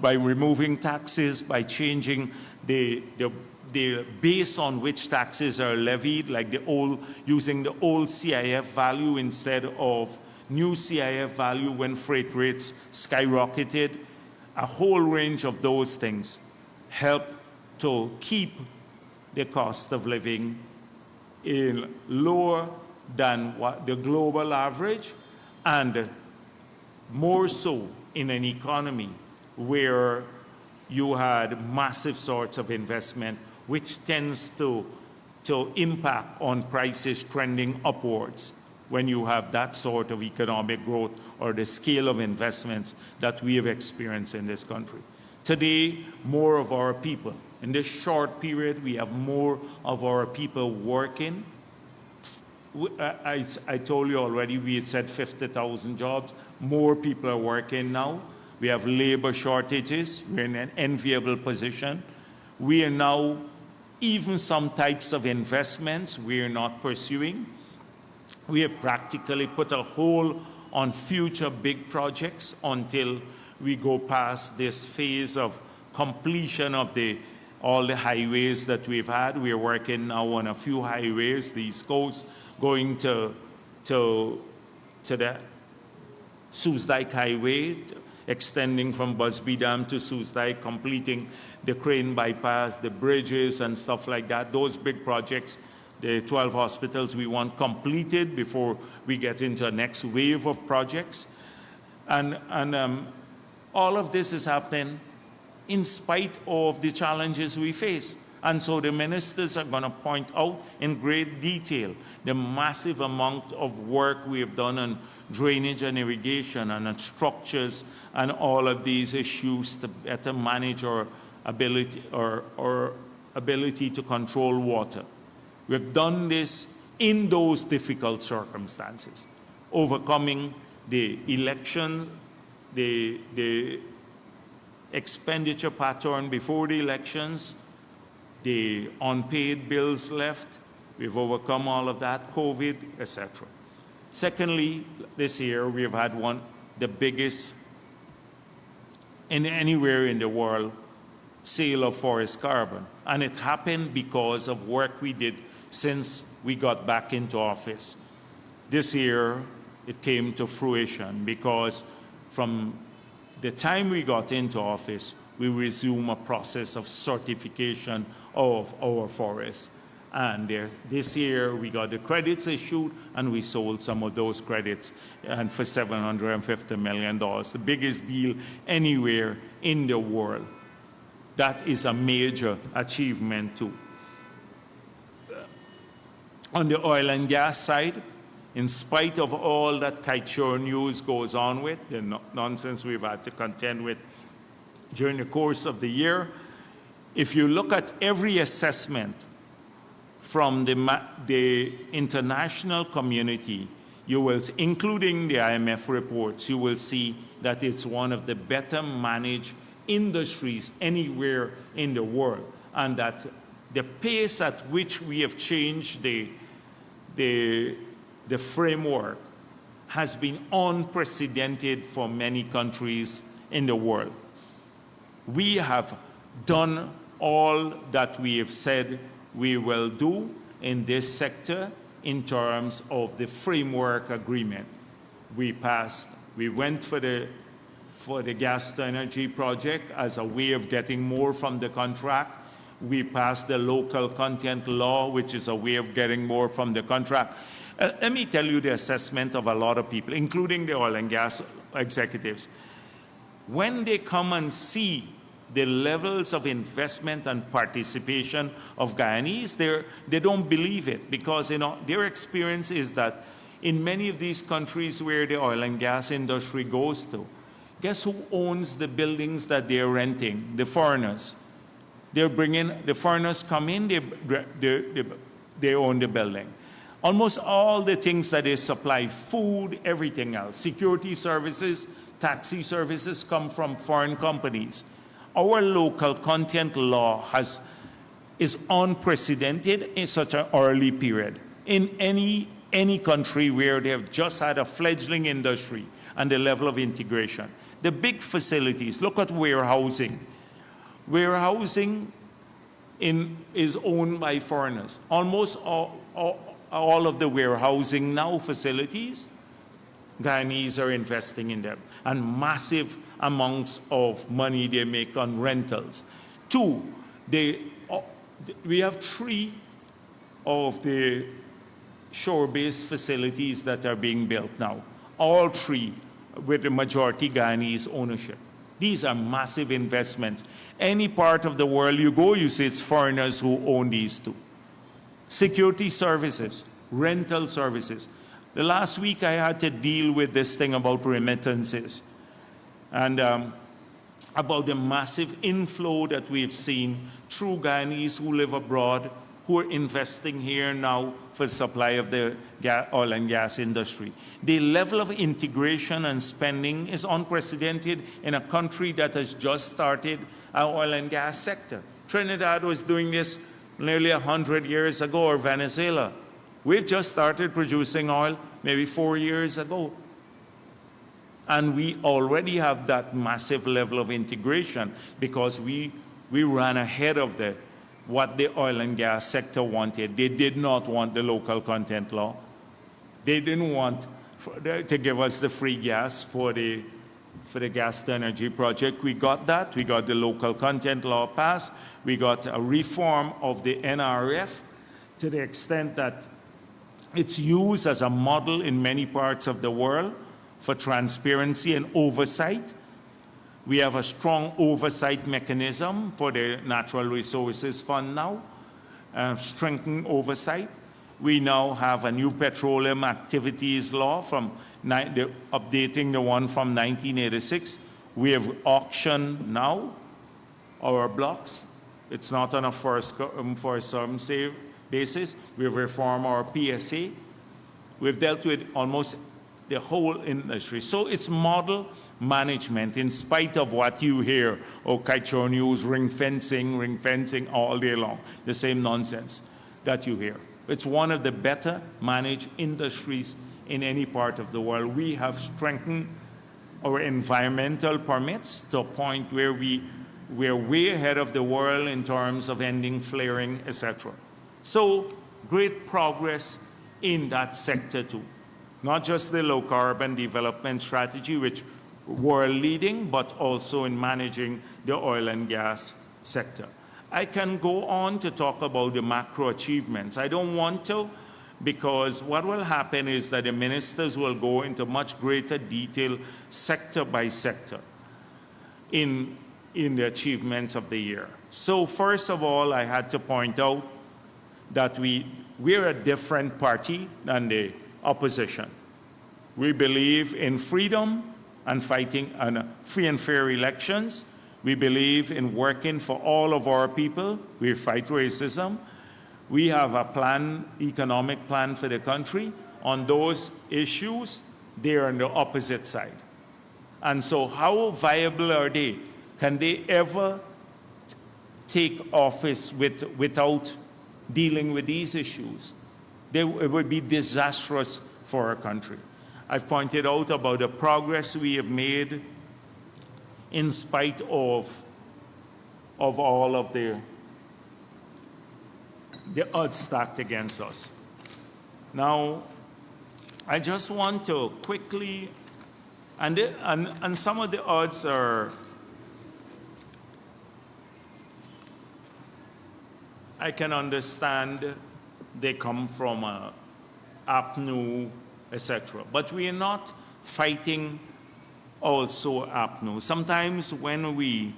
by removing taxes, by changing the base on which taxes are levied, like using the old CIF value instead of new CIF value when freight rates skyrocketed. A whole range of those things help to keep the cost of living lower than what the global average, and more so in an economy where you had massive sorts of investment, which tends to impact on prices trending upwards when you have that sort of economic growth or the scale of investments that we have experienced in this country. Today, more of our people, in this short period, we have more of our people working. I told you already, we had said 50,000 jobs. More people are working now. We have labor shortages. We're in an enviable position. We are now, even some types of investments we are not pursuing. We have practically put a hold on future big projects until we go past this phase of completion of all the highways that we've had. We're working now on a few highways, the East Coast, going to the Soosdijk Highway, extending from Busby Dam to Soosdijk, completing the Crane Bypass, the bridges and stuff like that. Those big projects, the 12 hospitals we want completed before we get into the next wave of projects. And all of this is happening in spite of the challenges we face. And so the ministers are going to point out in great detail the massive amount of work we have done on drainage and irrigation and on structures and all of these issues to better manage our ability to control water. We've done this in those difficult circumstances, overcoming the election, the expenditure pattern before the elections, the unpaid bills left. We've overcome all of that, COVID, etc. Secondly, this year we've had the biggest anywhere in the world sale of forest carbon. And it happened because of work we did since we got back into office. This year, it came to fruition because from the time we got into office, we resumed a process of certification of our forests. And this year, we got the credits issued, and we sold some of those credits and for $750 million, the biggest deal anywhere in the world. That is a major achievement, too. On the oil and gas side, in spite of all that kite-shore news goes on with, the nonsense we've had to contend with during the course of the year, if you look at every assessment from the international community, you will, including the IMF reports, you will see that it's one of the better managed industries anywhere in the world, and that the pace at which we have changed the framework has been unprecedented for many countries in the world. We have done all that we have said we will do in this sector in terms of the framework agreement. We went for the gas to energy project as a way of getting more from the contract. We passed the local content law, which is a way of getting more from the contract. Let me tell you the assessment of a lot of people, including the oil and gas executives. When they come and see the levels of investment and participation of Guyanese, they don't believe it, because their experience is that in many of these countries where the oil and gas industry goes to, guess who owns the buildings that they're renting? The foreigners. The foreigners come in, they own the building. Almost all the things that they supply, food, everything else, security services, taxi services come from foreign companies. Our local content law is unprecedented in such an early period. In any country where they have just had a fledgling industry and the level of integration. The big facilities, look at warehousing. Warehousing is owned by foreigners. Almost all of the warehousing now facilities, Guyanese are investing in them, and massive amounts of money they make on rentals. Two, we have 3 of the shore-based facilities that are being built now, all 3 with the majority Guyanese ownership. These are massive investments. Any part of the world you go, you see it's foreigners who own these 2. Security services, rental services. The last week I had to deal with this thing about remittances and about the massive inflow that we've seen through Guyanese who live abroad, who are investing here now for the supply of the oil and gas industry. The level of integration and spending is unprecedented in a country that has just started our oil and gas sector. Trinidad was doing this nearly 100 years ago, or Venezuela. We've just started producing oil maybe 4 years ago. And we already have that massive level of integration because we ran ahead of what the oil and gas sector wanted. They did not want the local content law. They didn't want to give us the free gas for the gas to energy project. We got that. We got the local content law passed. We got a reform of the NRF to the extent that it's used as a model in many parts of the world for transparency and oversight. We have a strong oversight mechanism for the Natural Resources Fund now, strengthened oversight. We now have a new petroleum activities law updating the one from 1986. We have auctioned now our blocks. It's not on a first come, first served basis. We've reformed our PSA. We've dealt with almost the whole industry. So it's model management, in spite of what you hear, Kaichor News, ring fencing all day long, the same nonsense that you hear. It's one of the better managed industries in any part of the world. We have strengthened our environmental permits to a point where we're way ahead of the world in terms of ending flaring, etc. So great progress in that sector too. Not just the low carbon development strategy, which we're leading, but also in managing the oil and gas sector. I can go on to talk about the macro achievements. I don't want to, because what will happen is that the ministers will go into much greater detail sector by sector in the achievements of the year. So first of all, I had to point out that we're a different party than the opposition. We believe in freedom and fighting and free and fair elections. We believe in working for all of our people. We fight racism. We have a plan, economic plan for the country. On those issues, they're on the opposite side. And so how viable are they? Can they ever take office without dealing with these issues? It would be disastrous for our country. I've pointed out about the progress we have made in spite of all of the odds stacked against us. Now, I just want to quickly, and some of the odds are, I can understand they come from APNU, etc. But we are not fighting also APNU. Sometimes when we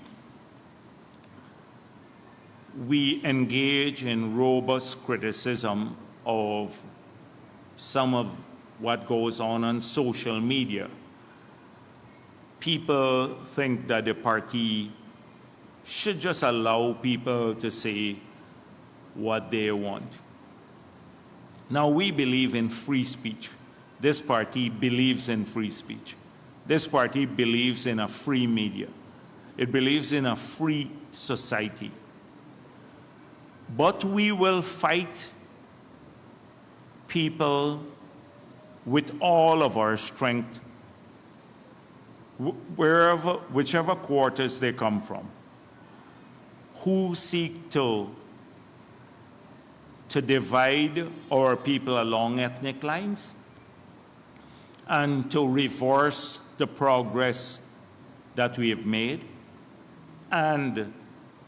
engage in robust criticism of some of what goes on social media, people think that the party should just allow people to say what they want. Now, we believe in free speech. This party believes in free speech. This party believes in a free media. It believes in a free society. But we will fight people with all of our strength, whichever quarters they come from, who seek to divide our people along ethnic lines and to reverse the progress that we have made, and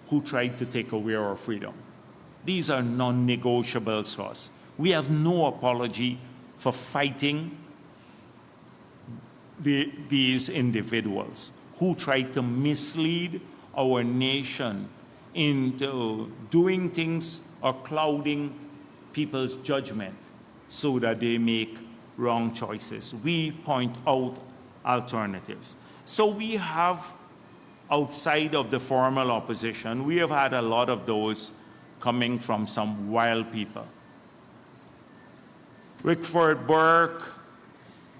who tried to take away our freedom. These are non-negotiables for us. We have no apology for fighting these individuals who tried to mislead our nation into doing things or clouding people's judgment so that they make wrong choices. We point out alternatives. So we have, outside of the formal opposition, we have had a lot of those coming from some wild people. Rickford Burke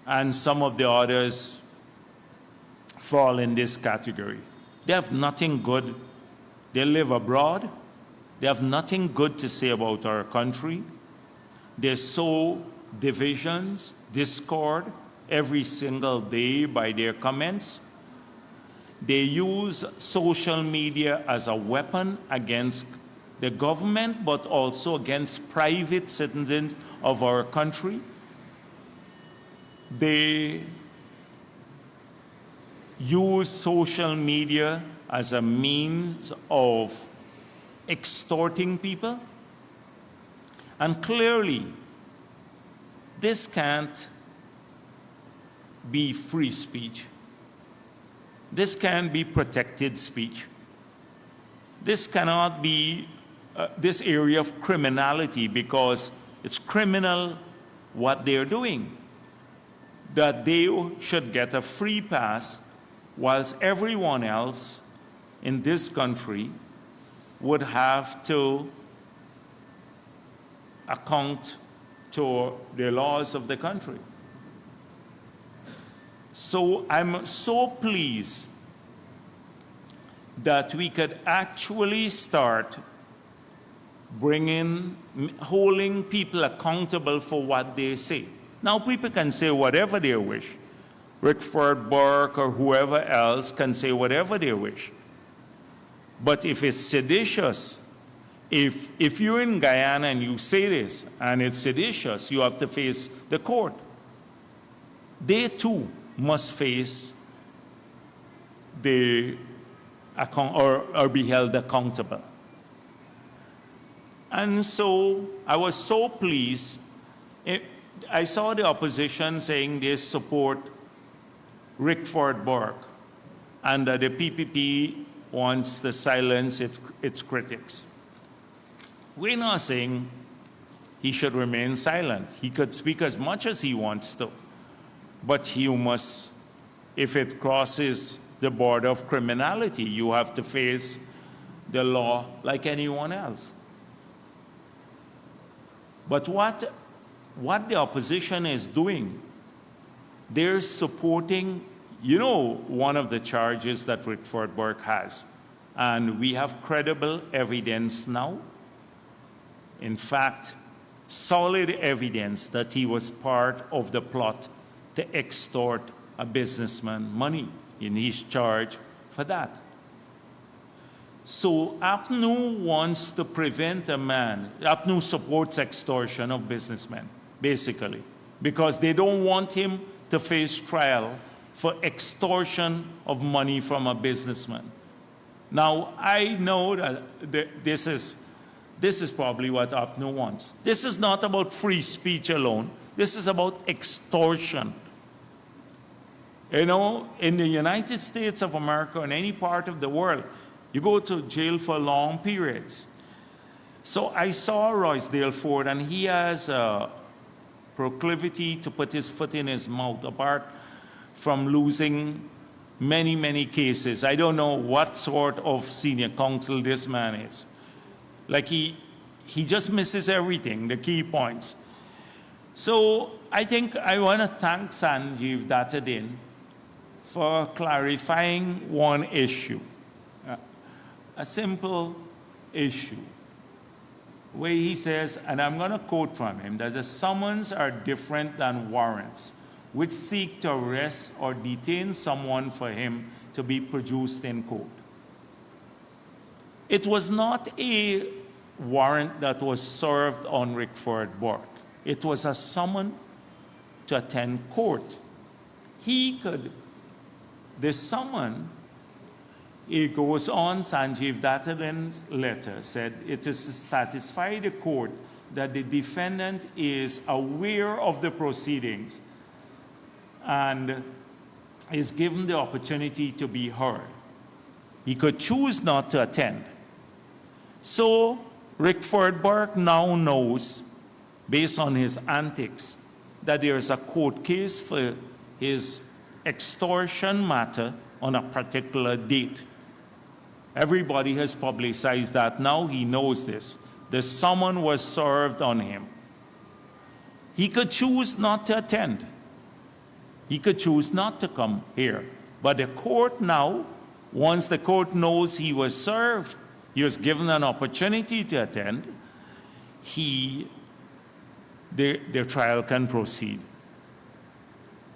and some of the others fall in this category. They have nothing good. They live abroad. They have nothing good to say about our country. They sow divisions, discord every single day by their comments. They use social media as a weapon against the government, but also against private citizens of our country. They use social media as a means of extorting people. And clearly, this can't be free speech. This can't be protected speech. This cannot be this area of criminality, because it's criminal what they're doing. That they should get a free pass whilst everyone else in this country would have to account to the laws of the country. So I'm so pleased that we could actually start holding people accountable for what they say. Now people can say whatever they wish. Rickford Burke or whoever else can say whatever they wish. But if it's seditious, if you're in Guyana and you say this and it's seditious, you have to face the court. They too must face the account or be held accountable. And so I was so pleased. I saw the opposition saying they support Rickford Burke and that the PPP wants to silence its critics. We're not saying he should remain silent. He could speak as much as he wants to. But you must, if it crosses the border of criminality, you have to face the law like anyone else. But what the opposition is doing, they're supporting, one of the charges that Rickford Burke has. And we have credible evidence now. In fact, solid evidence that he was part of the plot to extort a businessman money, and he's charged for that. So APNU wants to prevent a man. APNU supports extortion of businessmen, basically, because they don't want him to face trial for extortion of money from a businessman. Now, I know that this is probably what APNU wants. This is not about free speech alone. This is about extortion. In the United States of America, in any part of the world, you go to jail for long periods. So I saw Roysdale Ford, and he has a proclivity to put his foot in his mouth, apart from losing many, many cases. I don't know what sort of senior counsel this man is. Like he just misses everything, the key points. So I think I want to thank Sanjeev Dattadin for clarifying one issue, a simple issue, where he says, and I'm going to quote from him, that the summons are different than warrants, which seek to arrest or detain someone for him to be produced in court. It was not a warrant that was served on Rickford Burke. It was a summon to attend court. The summon, it goes on, Sanjeev Dattadin's letter said, it is to satisfy the court that the defendant is aware of the proceedings and is given the opportunity to be heard. He could choose not to attend. So Rickford Burke now knows, based on his antics, that there is a court case for his extortion matter on a particular date. Everybody has publicized that now. He knows this. The summon was served on him. He could choose not to attend. He could choose not to come here. But the court now, once the court knows he was served, he was given an opportunity to attend, the trial can proceed.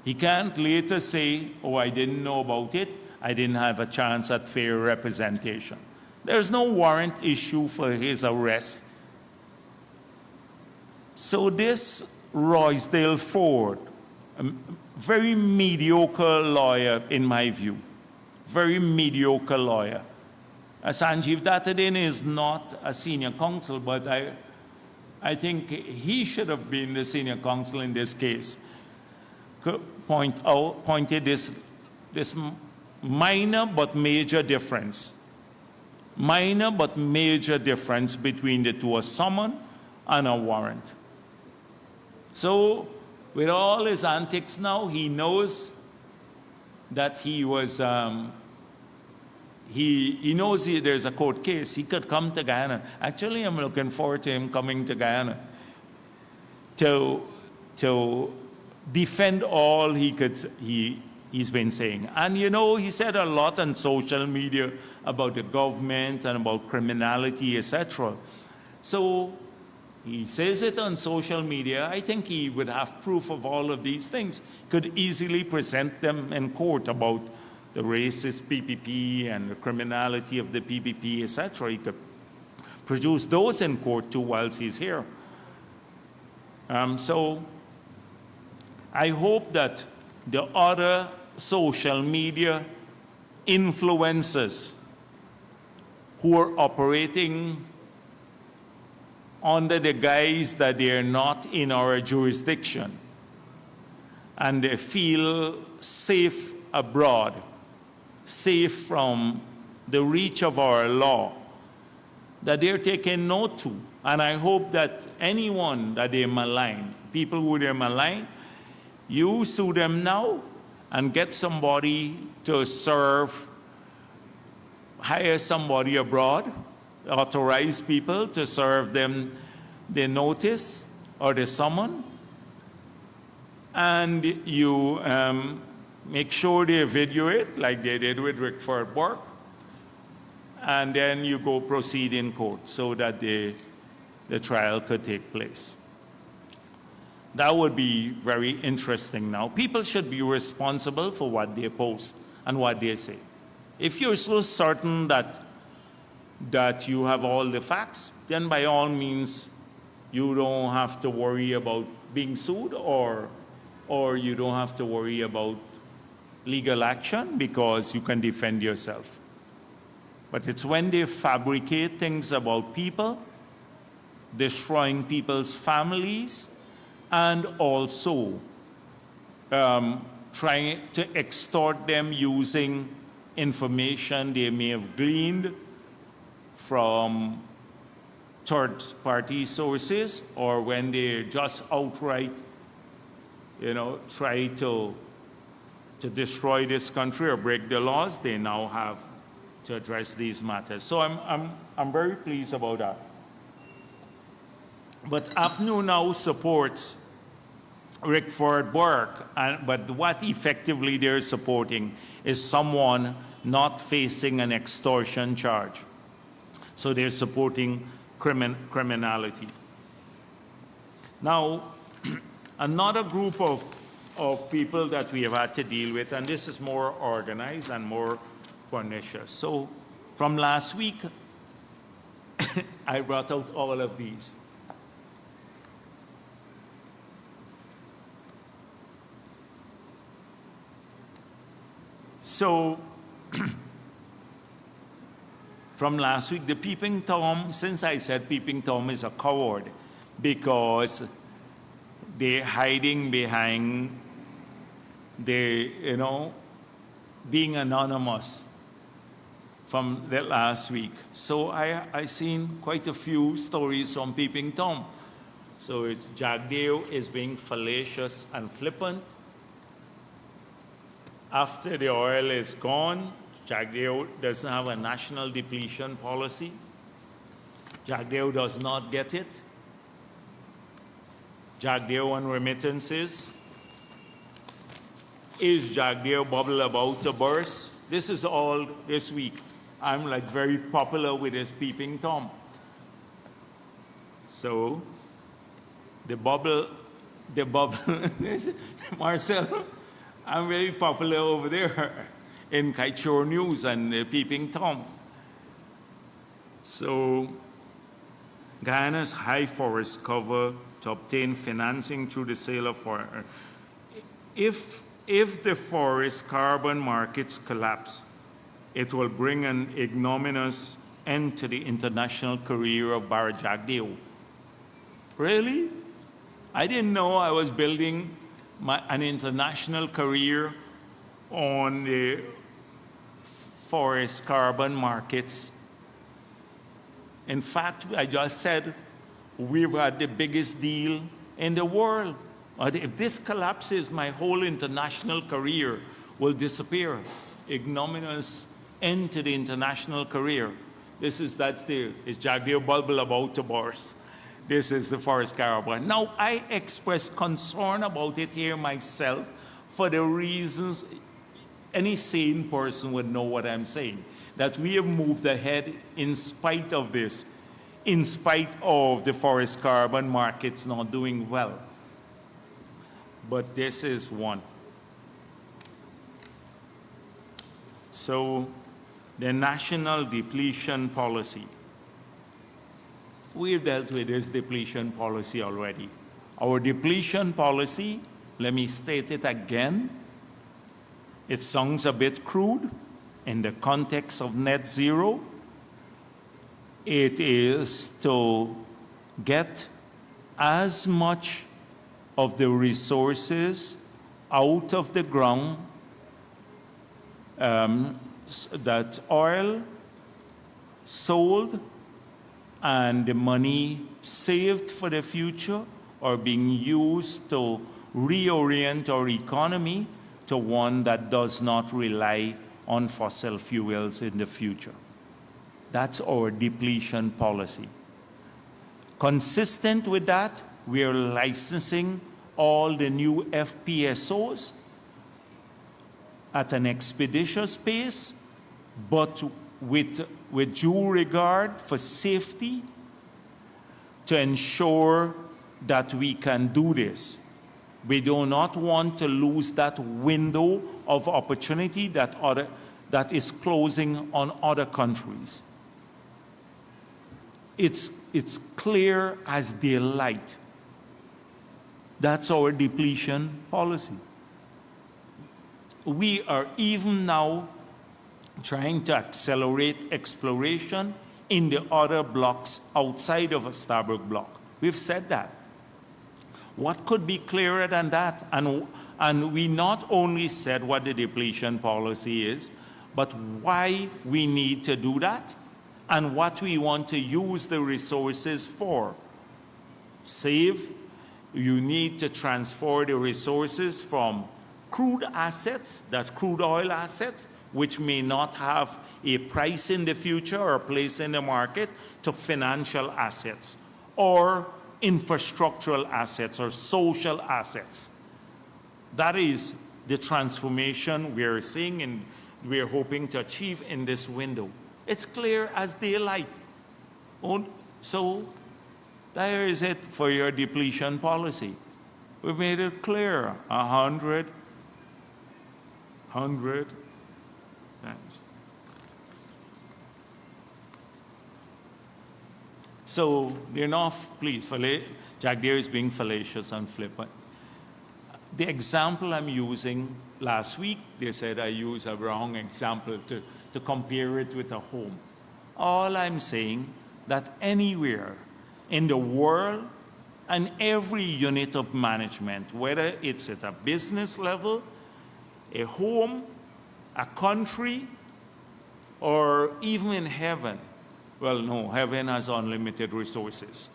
He can't later say, oh, I didn't know about it. I didn't have a chance at fair representation. There's no warrant issue for his arrest. So this Roysdale Ford, a very mediocre lawyer in my view, very mediocre lawyer. Sanjeev Dattadin is not a senior counsel, but I think he should have been the senior counsel in this case. Pointed this minor but major difference. Minor but major difference between the two, a summon and a warrant. So with all his antics now, he knows that he was, he knows there's a court case. He could come to Guyana. Actually, I'm looking forward to him coming to Guyana. to, to defend all he's been saying. And you know, he said a lot on social media about the government and about criminality, etc. So he says it on social media. I think he would have proof of all of these things, could easily present them in court about the racist PPP and the criminality of the PPP, etc. He could produce those in court too whilst he's here. So I hope that the other social media influencers who are operating under the guise that they are not in our jurisdiction and they feel safe abroad, safe from the reach of our law, that they're taking note to. And I hope that anyone that they malign, people who they malign, you sue them now and get somebody to serve, hire somebody abroad, authorize people to serve them the notice or the summon, and you make sure they video it like they did with Rickford Burke, and then you go proceed in court so that the trial could take place. That would be very interesting now. People should be responsible for what they post and what they say. If you're so certain that you have all the facts, then by all means, you don't have to worry about being sued, or you don't have to worry about legal action because you can defend yourself. But it's when they fabricate things about people, destroying people's families, and also trying to extort them using information they may have gleaned from third-party sources, or when they just outright, try to destroy this country or break the laws, they now have to address these matters. So I'm very pleased about that. But APNU now supports Rickford Burke, but what effectively they're supporting is someone not facing an extortion charge. So they're supporting criminality. Now, another group of people that we have had to deal with, and this is more organized and more pernicious. So from last week, I brought out all of these. So, from last week, the Peeping Tom, since I said Peeping Tom is a coward because they're hiding behind being anonymous from that last week. So I seen quite a few stories from Peeping Tom. So Jagdeo is being fallacious and flippant. After the oil is gone, Jagdeo doesn't have a national depletion policy. Jagdeo does not get it. Jagdeo on remittances. Is Jagdeo bubble about to burst? This is all this week. I'm like very popular with this Peeping Tom. So the bubble, Marcel, I'm very popular over there in Kaichor News and Peeping Tom. So Guyana's high forest cover to obtain financing through the sale of forest. If the forest carbon markets collapse, it will bring an ignominious end to the international career of Bharrat Jagdeo. Really? I didn't know I was building an international career on the forest carbon markets. In fact, I just said we've had the biggest deal in the world. If this collapses, my whole international career will disappear. Ignominious end to the international career. Is Jagdeo bubble about to burst. This is the forest caravan. Now, I express concern about it here myself for the reasons any sane person would know what I'm saying. That we have moved ahead in spite of this, in spite of the forest carbon markets not doing well. But this is one. So, the national depletion policy. We've dealt with this depletion policy already. Our depletion policy, let me state it again. It sounds a bit crude in the context of net zero. It is to get as much of the resources out of the ground that oil sold and the money saved for the future are being used to reorient our economy to one that does not rely on fossil fuels in the future. That's our depletion policy. Consistent with that, we are licensing all the new FPSOs at an expeditious pace, but with due regard for safety to ensure that we can do this. We do not want to lose that window of opportunity that is closing on other countries. It's clear as daylight. That's our depletion policy. We are even now trying to accelerate exploration in the other blocks outside of a Starbuck block. We've said that. What could be clearer than that? And we not only said what the depletion policy is, but why we need to do that and what we want to use the resources for. Save, you need to transfer the resources from crude assets, that's crude oil assets, which may not have a price in the future or a place in the market, to financial assets or infrastructural assets or social assets. That is the transformation we are seeing and we are hoping to achieve in this window. It's clear as daylight. So there is it for your depletion policy. We made it clear, 100 times. So enough, please, Jagdeo is being fallacious and flippant. The example I'm using last week, they said I use a wrong example to compare it with a home. All I'm saying that anywhere in the world and every unit of management, whether it's at a business level, a home, a country, or even in heaven. Well, no, heaven has unlimited resources.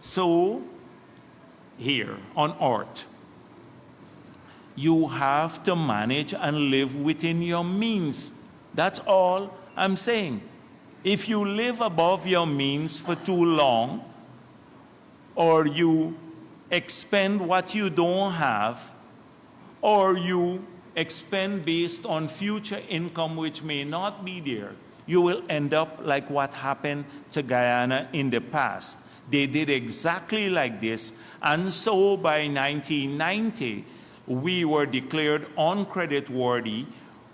So, here on earth, you have to manage and live within your means. That's all I'm saying. If you live above your means for too long, or you expend what you don't have, or you expend based on future income which may not be there, you will end up like what happened to Guyana in the past. They did exactly like this, and so by 1990, we were declared uncreditworthy.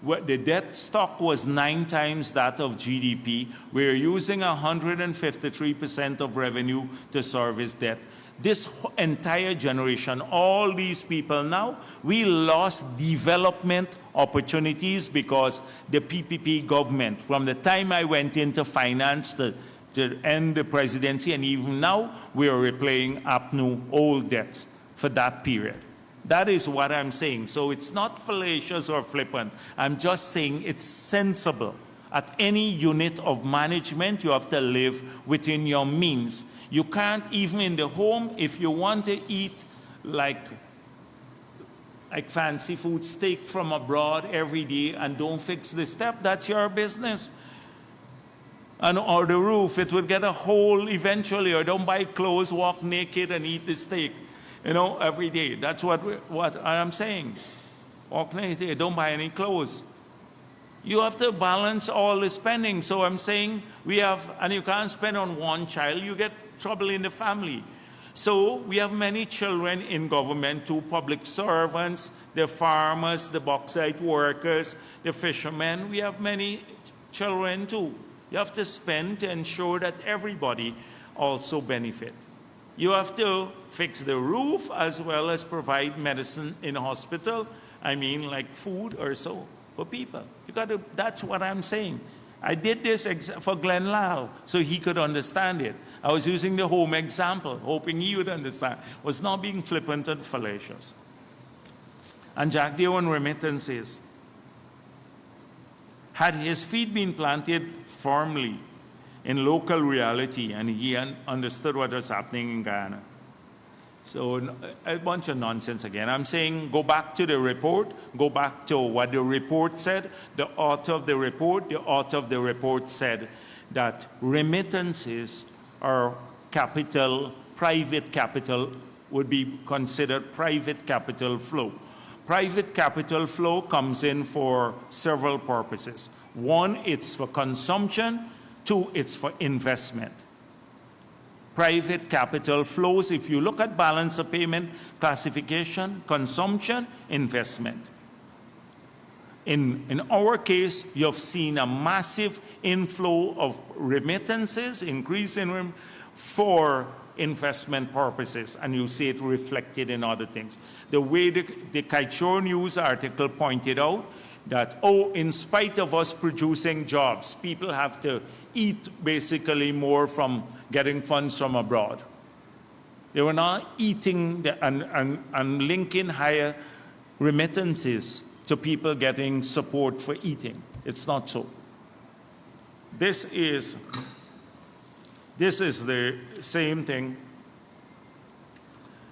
The debt stock was 9 times that of GDP. We're using 153% of revenue to service debt. This entire generation, all these people now, we lost development opportunities because the PPP government, from the time I went into finance to end the presidency, and even now, we are repaying APNU old debts for that period. That is what I'm saying. So it's not fallacious or flippant. I'm just saying it's sensible. At any unit of management, you have to live within your means. You can't, even in the home, if you want to eat like fancy food, steak from abroad every day and don't fix the step, that's your business. and or the roof, it would get a hole eventually. Or don't buy clothes, walk naked and eat the steak, every day. That's what I'm saying. Walk naked, don't buy any clothes. You have to balance all the spending. So I'm saying and you can't spend on one child, you get trouble in the family. So we have many children in government too, public servants, the farmers, the bauxite workers, the fishermen. We have many children too. You have to spend to ensure that everybody also benefit. You have to fix the roof as well as provide medicine in hospital. I mean, like food or so for people. That's what I'm saying. I did this for Glenn Lal so he could understand it. I was using the home example, hoping he would understand. I was not being flippant and fallacious. And Jagdeo on remittances. Had his feet been planted firmly in local reality and he understood what was happening in Guyana. So a bunch of nonsense again. I'm saying go back to the report, go back to what the report said. The author of the report said that remittances are capital, private capital would be considered private capital flow. Private capital flow comes in for several purposes. One, it's for consumption. Two, it's for investment. Private capital flows, if you look at balance of payment classification, consumption, investment. In our case, you've seen a massive inflow of remittances, increase in for investment purposes, and you see it reflected in other things. The way the Kaichor News article pointed out that, in spite of us producing jobs, people have to eat basically more from getting funds from abroad. They were not eating and linking higher remittances to people getting support for eating. It's not so. This is the same thing.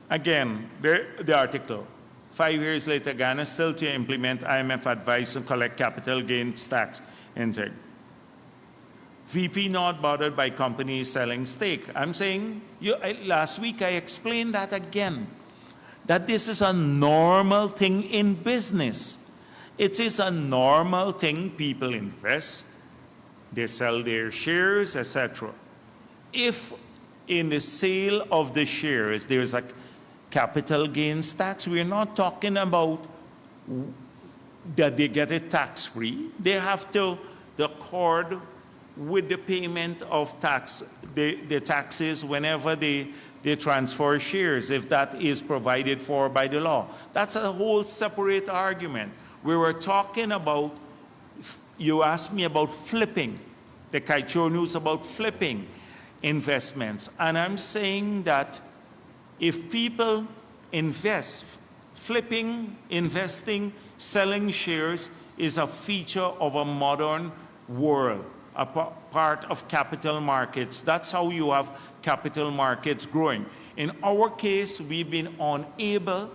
Again, the article. 5 years later, Ghana still to implement IMF advice to collect capital gains tax intake. VP not bothered by companies selling stake. I'm saying, last week I explained that again, that this is a normal thing in business. It is a normal thing. People invest, they sell their shares, etc. If in the sale of the shares there's a capital gains tax, we're not talking about that they get it tax-free. They have to accord with the payment of the taxes whenever they transfer shares, if that is provided for by the law. That's a whole separate argument. We were talking about, you asked me about flipping, the Kaichor News about flipping investments. And I'm saying that if people invest, flipping, investing, selling shares is a feature of a modern world, a part of capital markets. That's how you have capital markets growing. In our case, we've been unable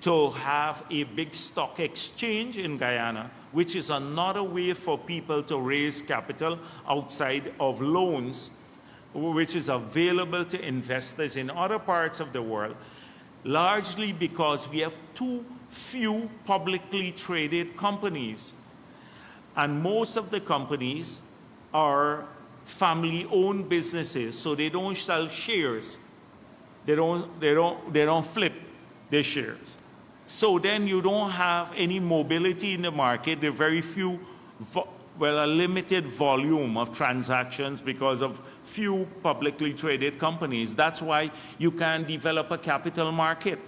to have a big stock exchange in Guyana, which is another way for people to raise capital outside of loans, which is available to investors in other parts of the world, largely because we have too few publicly traded companies. And most of the companies are family-owned businesses, so they don't sell shares. They don't flip their shares. So then you don't have any mobility in the market. There are very few, a limited volume of transactions because of few publicly traded companies. That's why you can't develop a capital market.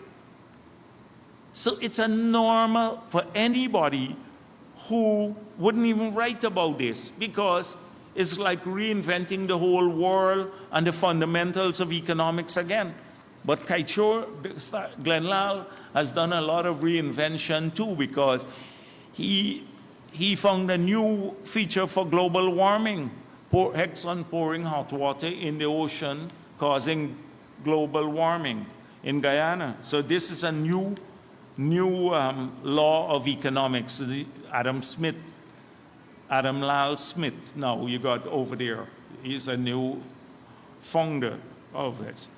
So it's a normal for anybody who wouldn't even write about this, because it's like reinventing the whole world and the fundamentals of economics again. But Kaichor, Glenn Lal, has done a lot of reinvention too, because he found a new feature for global warming. Exxon pouring hot water in the ocean, causing global warming in Guyana. So this is a new law of economics. Adam Lal Smith, now you got over there. he's a new founder of this.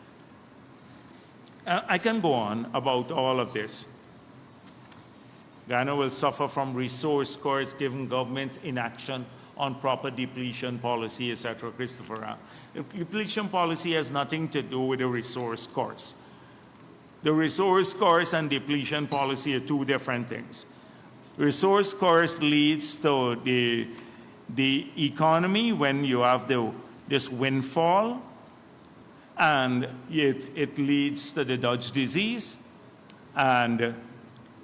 I can go on about all of this. Ghana will suffer from resource cuts given government inaction on proper depletion policy, etc. Christopher, depletion policy has nothing to do with the resource course. The resource course and depletion policy are two different things. Resource course leads to the economy when you have this windfall, and it leads to the Dutch disease and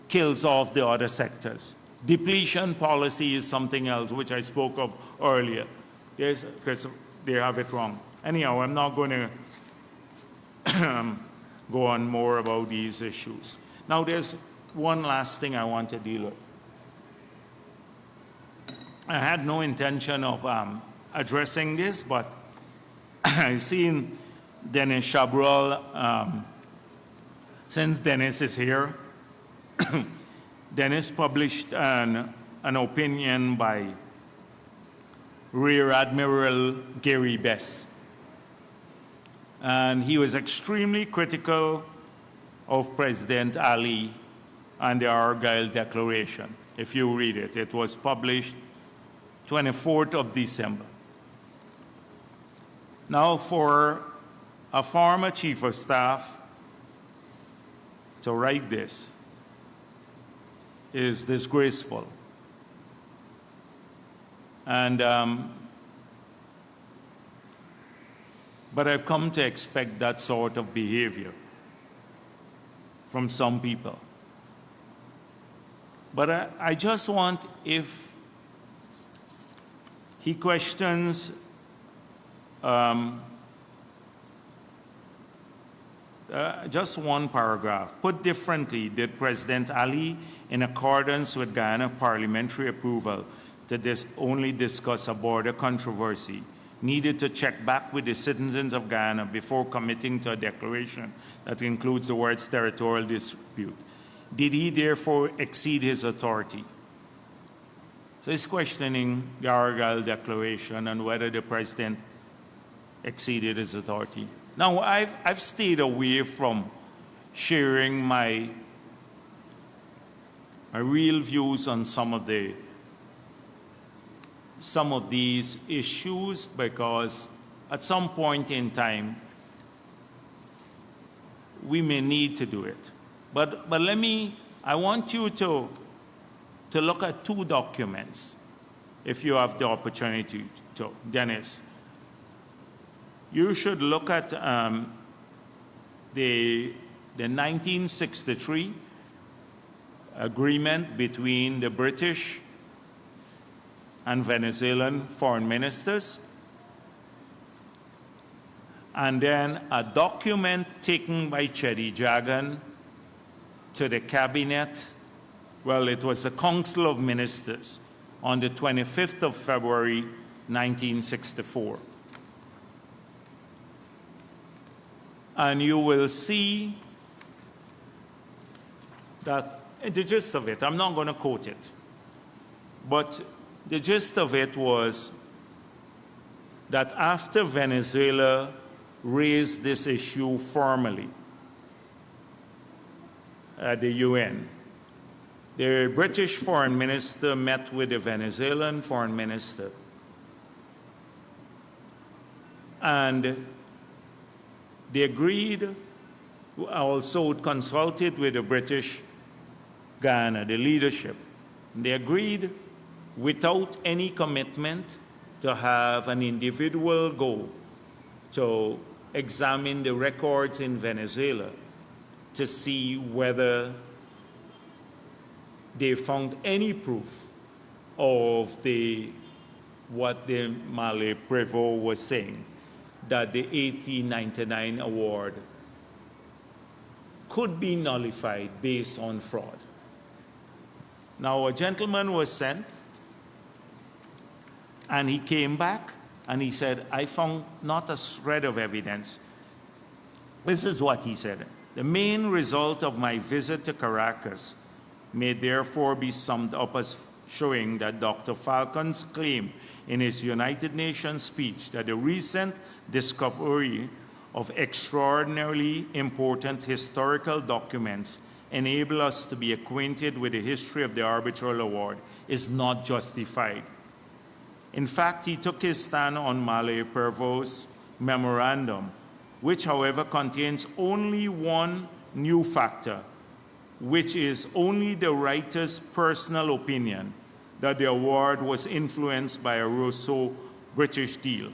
kills off the other sectors. Depletion policy is something else, which I spoke of earlier. They have it wrong. Anyhow, I'm not going to go on more about these issues. Now, there's one last thing I want to deal with. I had no intention of addressing this, but I've seen Dennis Chabrol, since Dennis is here, Dennis published an opinion by Rear Admiral Gary Bess. And he was extremely critical of President Ali and the Argyle Declaration. If you read it, it was published 24th of December. Now, for a former chief of staff to write this is disgraceful. And, but I've come to expect that sort of behavior from some people. But I just want, if he questions just one paragraph. Put differently, did President Ali, in accordance with Guyana parliamentary approval, to only discuss a border controversy, needed to check back with the citizens of Guyana before committing to a declaration that includes the words territorial dispute? Did he therefore exceed his authority? So he's questioning the Argyle Declaration and whether the president exceeded his authority. Now, I've stayed away from sharing my real views on some of these issues, because at some point in time we may need to do it. But I want you to look at two documents, if you have the opportunity to. Dennis, you should look at the 1963 agreement between the British and Venezuelan foreign ministers, and then a document taken by Chedi Jagan to the cabinet. Well, it was the Council of Ministers on the 25th of February, 1964. And you will see that the gist of it, I'm not going to quote it, but the gist of it was that after Venezuela raised this issue formally at the UN, the British foreign minister met with the Venezuelan foreign minister, and they agreed, also consulted with the British Guyana, the leadership. They agreed without any commitment to have an individual go to examine the records in Venezuela to see whether they found any proof of what the Malay Prevost was saying, that the 1899 award could be nullified based on fraud. Now, a gentleman was sent, and he came back, and he said, I found not a shred of evidence. This is what he said. The main result of my visit to Caracas may therefore be summed up as showing that Dr. Falcon's claim in his United Nations speech that the recent discovery of extraordinarily important historical documents enable us to be acquainted with the history of the arbitral award is not justified. In fact, he took his stand on Malay Pervo's memorandum, which, however, contains only one new factor, which is only the writer's personal opinion that the award was influenced by a Russo-British deal.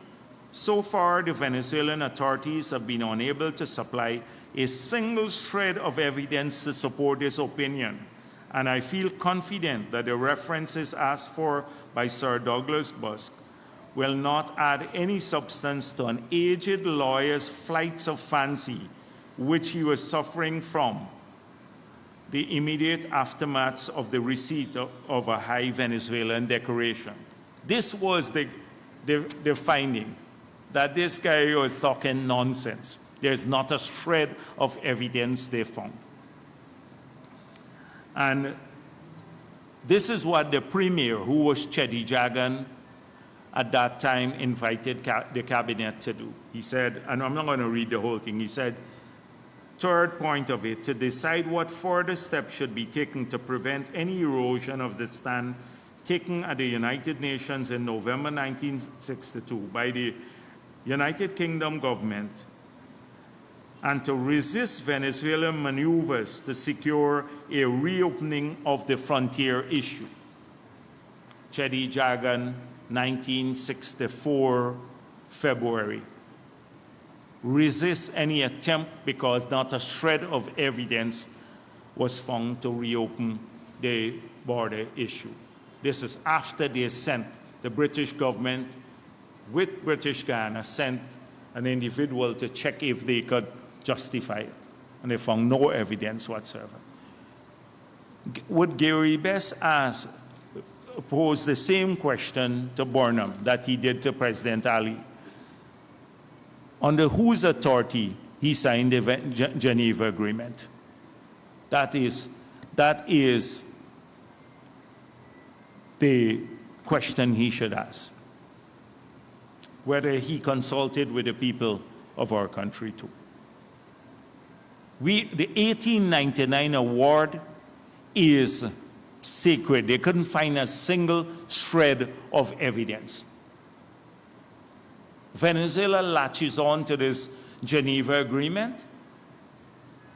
So far, the Venezuelan authorities have been unable to supply a single shred of evidence to support this opinion, and I feel confident that the references asked for by Sir Douglas Busk will not add any substance to an aged lawyer's flights of fancy, which he was suffering from the immediate aftermaths of the receipt of a high Venezuelan decoration. This was the finding, that this guy was talking nonsense. There's not a shred of evidence they found. And this is what the premier, who was Chedi Jagan, at that time invited the cabinet to do. He said, and I'm not going to read the whole thing, he said, third point of it, to decide what further steps should be taken to prevent any erosion of the stand taken at the United Nations in November 1962 by the United Kingdom government, and to resist Venezuelan maneuvers to secure a reopening of the frontier issue. Chedi Jagan, 1964, February. Resist any attempt because not a shred of evidence was found to reopen the border issue. This is after they sent, the British government with British Guyana sent an individual to check if they could justify it, and they found no evidence whatsoever. Would Gary Best pose the same question to Burnham that he did to President Ali? Under whose authority he signed the Geneva Agreement? That is the question he should ask. Whether he consulted with the people of our country too. The 1899 award is sacred. They couldn't find a single shred of evidence. Venezuela latches on to this Geneva Agreement,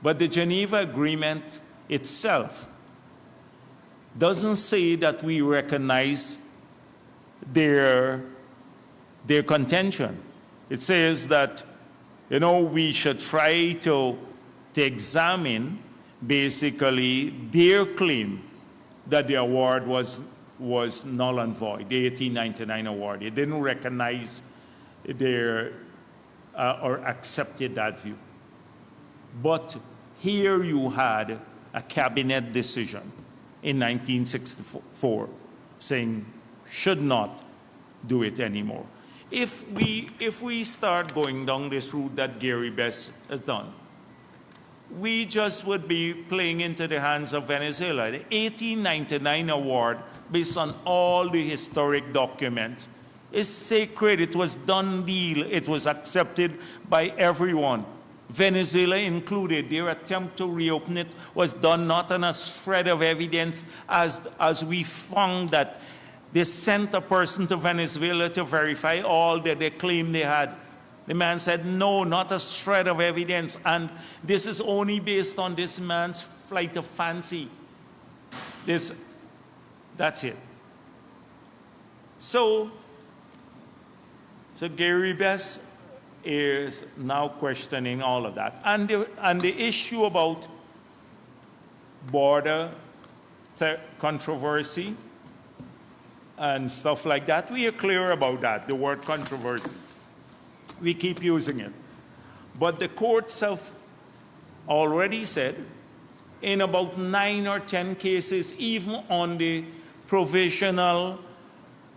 but the Geneva Agreement itself doesn't say that we recognize their contention. It says that, we should try to examine basically their claim that the award was null and void, the 1899 award. It didn't recognize their or accepted that view. But here you had a cabinet decision in 1964 saying should not do it anymore. If we start going down this route that Gary Best has done, we just would be playing into the hands of Venezuela. The 1899 award, based on all the historic documents, is sacred. It was done deal. It was accepted by everyone, Venezuela included. Their attempt to reopen it was done not on a shred of evidence, as we found that they sent a person to Venezuela to verify all that they claimed they had. The man said, no, not a shred of evidence. And this is only based on this man's flight of fancy. That's it. So Gary Best is now questioning all of that. And the issue about border controversy and stuff like that, we are clear about that, the word controversy. We keep using it. But the courts have already said in about 9 or 10 cases, even on the provisional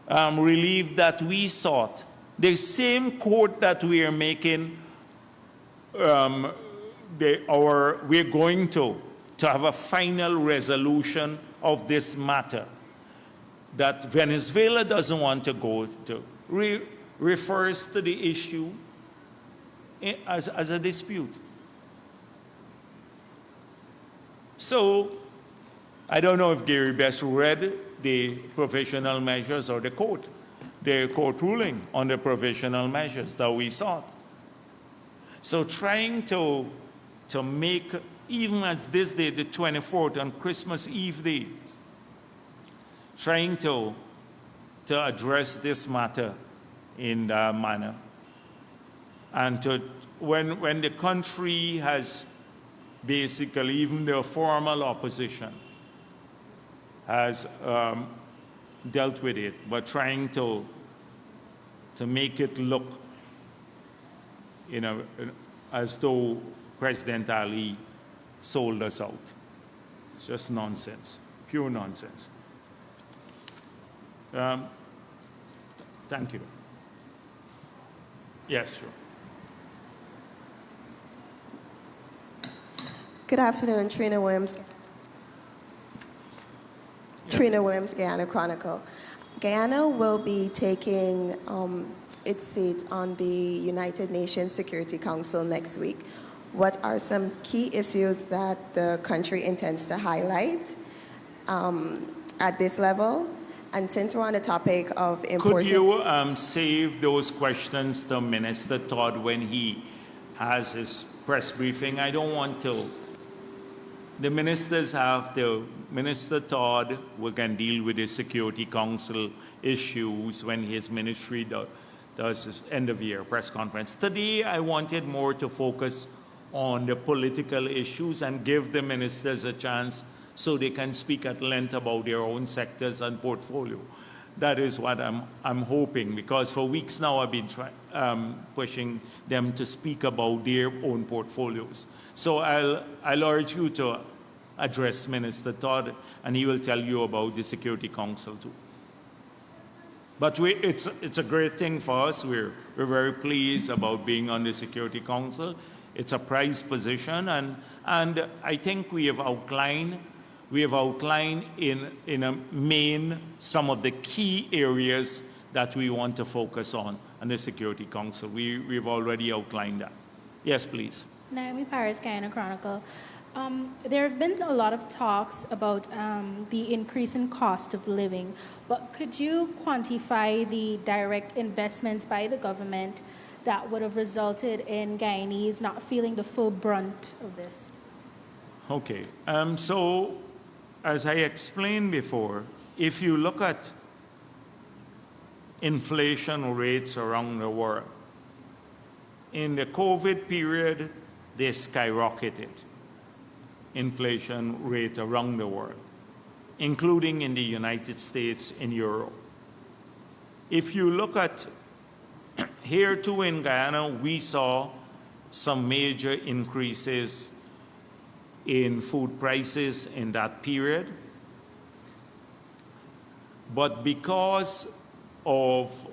relief that we sought, the same court that we are making, we're going to have a final resolution of this matter. that Venezuela doesn't want to go to refers to the issue as a dispute. So, I don't know if Gary Best read the provisional measures or the court ruling on the provisional measures that we sought. So trying to make, even as this day, the 24th, on Christmas Eve day, trying to address this matter in that manner. And when the country has basically, even the formal opposition has dealt with it, but trying to make it look, as though President Ali sold us out. It's just nonsense, pure nonsense. Thank you. Yes, sure. Good afternoon, Trina Williams. Trina Williams, Guyana Chronicle. Guyana will be taking its seat on the United Nations Security Council next week. What are some key issues that the country intends to highlight at this level? And since we're on the topic of important... Could you save those questions to Minister Todd when he has his press briefing? I don't want to... The ministers have to... Minister Todd can deal with the Security Council issues when his ministry does his end-of-year press conference. Today, I wanted more to focus on the political issues and give the ministers a chance so they can speak at length about their own sectors and portfolio. That is what I'm hoping, because for weeks now I've been pushing them to speak about their own portfolios. So I'll urge you to address Minister Todd, and he will tell you about the Security Council too. But it's a great thing for us. We're very pleased about being on the Security Council. It's a prized position, and I think we have outlined in a main some of the key areas that we want to focus on the Security Council. We've already outlined that. Yes, please. Naomi Paris, Guyana Chronicle. There have been a lot of talks about the increase in cost of living, but could you quantify the direct investments by the government that would have resulted in Guyanese not feeling the full brunt of this? Okay. So, as I explained before, if you look at inflation rates around the world, in the COVID period, they skyrocketed. Inflation rate around the world, including in the United States, in Europe. If you look at here too in Guyana, we saw some major increases in food prices in that period. But because of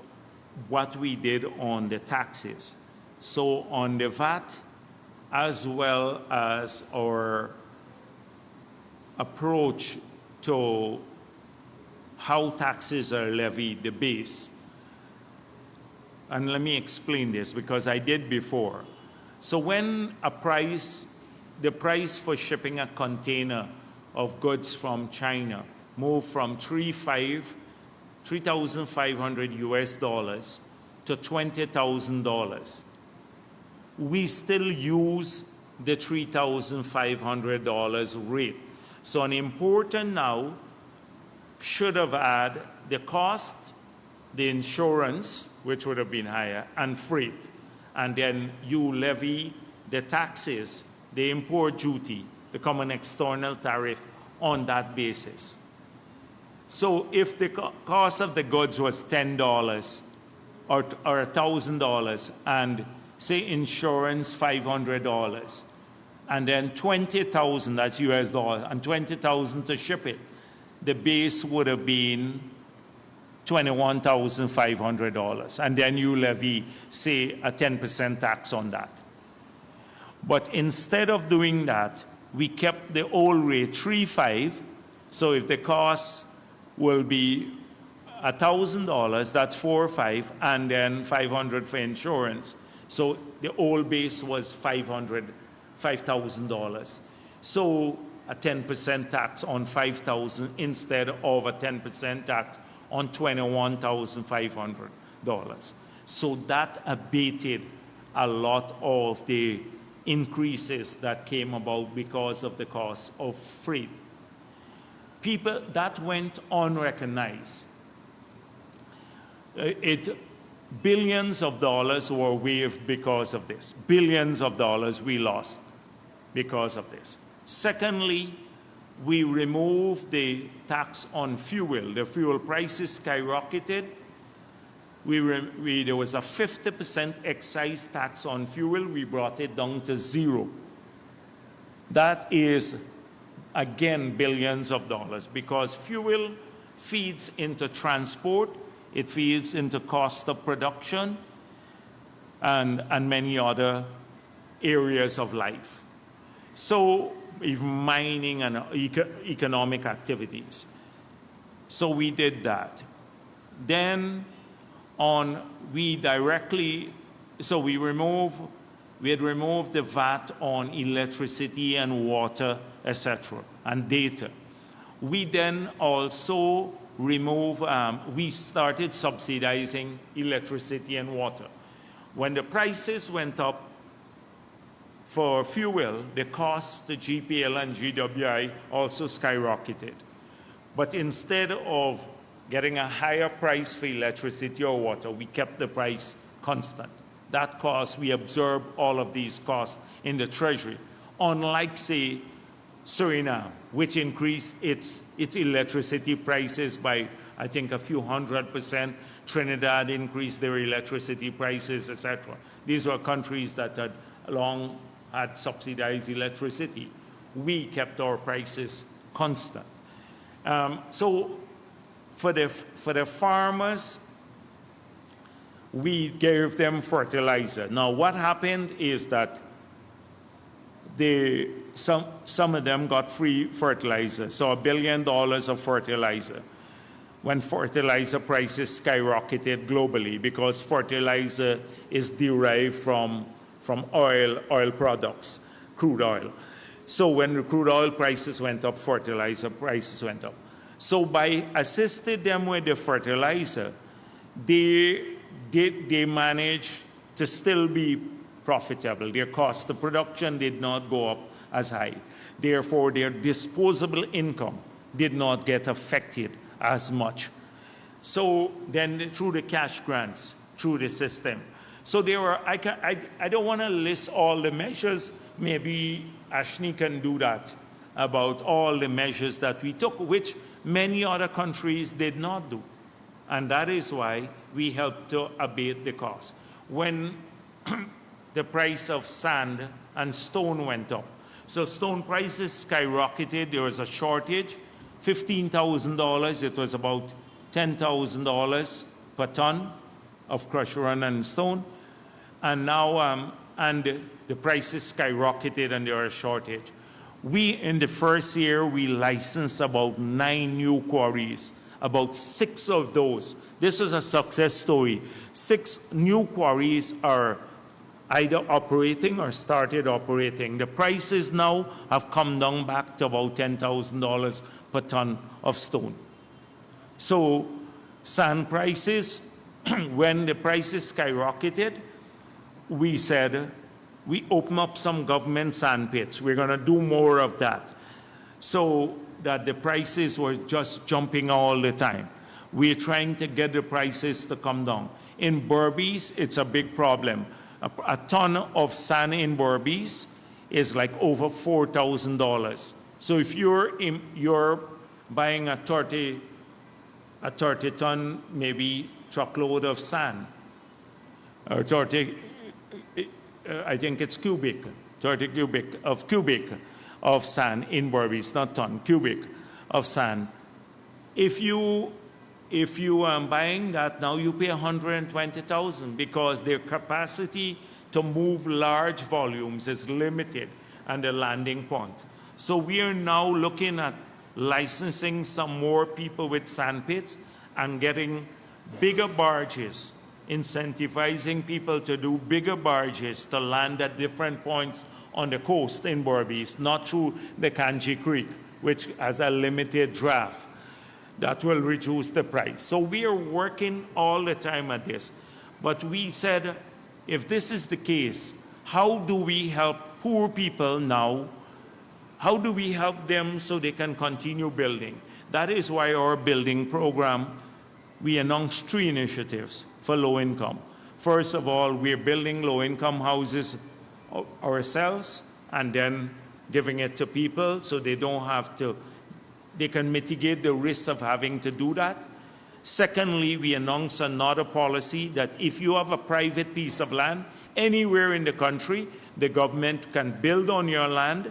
what we did on the taxes, so on the VAT, as well as our approach to how taxes are levied, the base. And let me explain this, because I did before. So when the price for shipping a container of goods from China moved from $3,500 US to $20,000, we still use the $3,500 rate. So an importer now should have had the cost, the insurance, which would have been higher, and freight. And then you levy the taxes, the import duty, the common external tariff on that basis. So if the cost of the goods was $10 or $1,000, and say insurance $500, and then $20,000, that's US dollars, and $20,000 to ship it, the base would have been $21,500. And then you levy, say, a 10% tax on that. But instead of doing that, we kept the old rate 3.5. So if the cost will be $1,000, that's 4 or 5, and then 500 for insurance. So the old base was $5,000. So a 10% tax on 5,000 instead of a 10% tax on $21,500. So that abated a lot of the increases that came about because of the cost of freight. People, that went unrecognized. Billions of dollars were waived because of this. Billions of dollars we lost because of this. Secondly, we removed the tax on fuel. The fuel prices skyrocketed. There was a 50% excise tax on fuel. We brought it down to 0. That is, again, billions of dollars, because fuel feeds into transport, it feeds into cost of production, and many other areas of life. So, even mining and economic activities. So we did that. Then we had removed the VAT on electricity and water, etc., and data. We then also we started subsidizing electricity and water. When the prices went up for fuel, the cost to GPL and GWI also skyrocketed. But instead of getting a higher price for electricity or water, we kept the price constant. That cost, we absorbed all of these costs in the treasury. Unlike, say, Suriname, which increased its electricity prices by, I think, a few 100%. Trinidad increased their electricity prices, etc. These were countries that had long had subsidized electricity. We kept our prices constant. So for the farmers, we gave them fertilizer. Now what happened is that some of them got free fertilizer, so $1 billion of fertilizer, when fertilizer prices skyrocketed globally, because fertilizer is derived from oil products, crude oil. So when the crude oil prices went up, fertilizer prices went up. So by assisting them with the fertilizer, they managed to still be profitable. Their cost of production did not go up as high. Therefore, their disposable income did not get affected as much. So then through the cash grants, through the system. So there were, I don't want to list all the measures. Maybe Ashni can do that, about all the measures that we took, which many other countries did not do. And that is why we helped to abate the cost. When the price of sand and stone went up, so stone prices skyrocketed, there was a shortage, $15,000, it was about $10,000 per ton of crushed run and stone. And now, the prices skyrocketed and there was a shortage. In the first year, we licensed about 9 new quarries. About 6 of those, this is a success story. 6 new quarries are either operating or started operating. The prices now have come down back to about $10,000 per ton of stone. So sand prices, when the prices skyrocketed, we said, we open up some government sand pits. We're going to do more of that. So that the prices were just jumping all the time. We're trying to get the prices to come down. In Berbice, it's a big problem. A ton of sand in Berbice is like over $4,000. So if you're buying a 30-ton, maybe truckload of sand, or 30, I think it's cubic, 30 cubic of sand in Berbice, not ton, cubic of sand. If you are buying that now, you pay $120,000 because their capacity to move large volumes is limited and the landing point. So we are now looking at licensing some more people with sand pits and getting bigger barges, incentivizing people to do bigger barges to land at different points on the coast in Berbice, not through the Kanji Creek, which has a limited draft. That will reduce the price. So we are working all the time at this. But we said, if this is the case, how do we help poor people now? How do we help them so they can continue building? That is why our building program, we announced 3 initiatives for low income. First of all, we're building low income houses ourselves and then giving it to people so they don't have to, they can mitigate the risks of having to do that. Secondly, we announced another policy that if you have a private piece of land anywhere in the country, the government can build on your land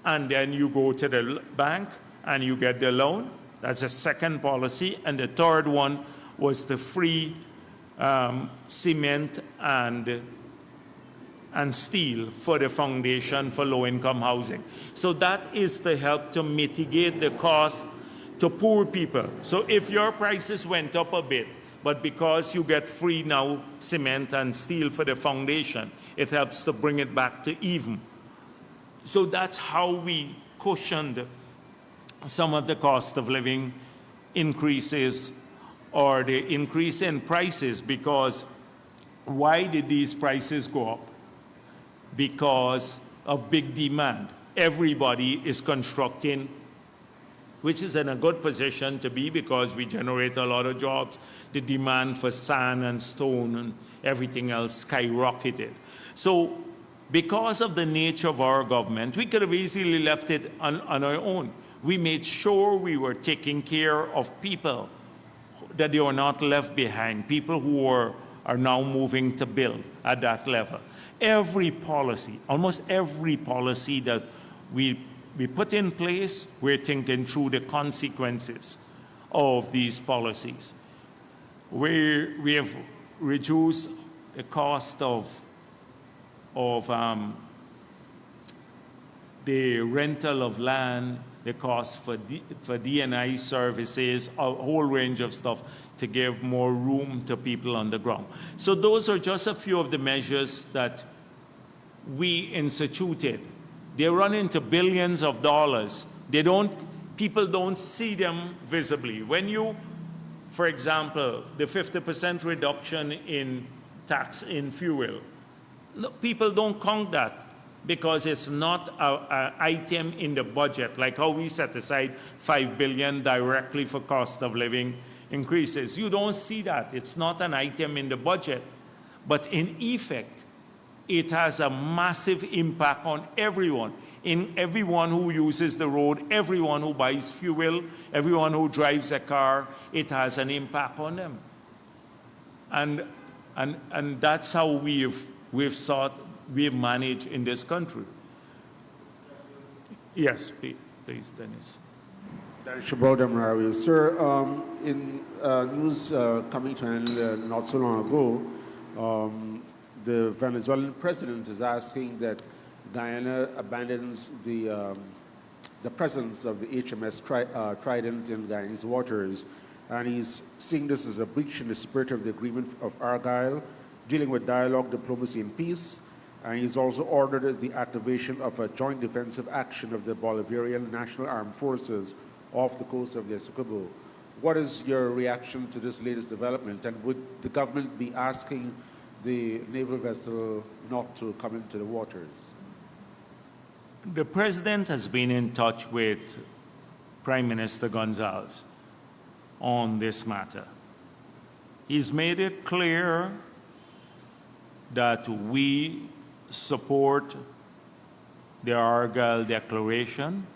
and then you go to the bank and you get the loan. That's a second policy. And the third one was the free cement and steel for the foundation for low-income housing. So that is to help to mitigate the cost to poor people. So if your prices went up a bit, but because you get free now cement and steel for the foundation, it helps to bring it back to even. So that's how we cushioned some of the cost of living increases or the increase in prices. Because why did these prices go up? Because of big demand. Everybody is constructing, which is in a good position to be because we generate a lot of jobs. The demand for sand and stone and everything else skyrocketed. So because of the nature of our government, we could have easily left it on our own. We made sure we were taking care of people, that they were not left behind, people who are now moving to build at that level. Every policy, almost every policy that we put in place, we're thinking through the consequences of these policies. We have reduced the cost of the rental of land, the cost for D&I services, a whole range of stuff to give more room to people on the ground. So those are just a few of the measures that we instituted. They run into billions of dollars. People don't see them visibly. When you, for example, the 50% reduction in tax in fuel, people don't count that because it's not an item in the budget, like how we set aside $5 billion directly for cost of living increases. You don't see that. It's not an item in the budget. But in effect, it has a massive impact on everyone. In everyone who uses the road, everyone who buys fuel, everyone who drives a car, it has an impact on them. And that's how we've managed in this country. Yes, please, Dennis. Sir, in news coming to an end not so long ago, the Venezuelan president is asking that Guyana abandons the presence of the HMS Trident in Guyanese waters, and he's seeing this as a breach in the spirit of the agreement of Argyle, dealing with dialogue, diplomacy, and peace. And he's also ordered the activation of a joint defensive action of the Bolivarian National Armed Forces off the coast of the Essequibo. What is your reaction to this latest development? And would the government be asking the naval vessel not to come into the waters? The president has been in touch with Prime Minister Gonzalez on this matter. He's made it clear that we support the Argyle Declaration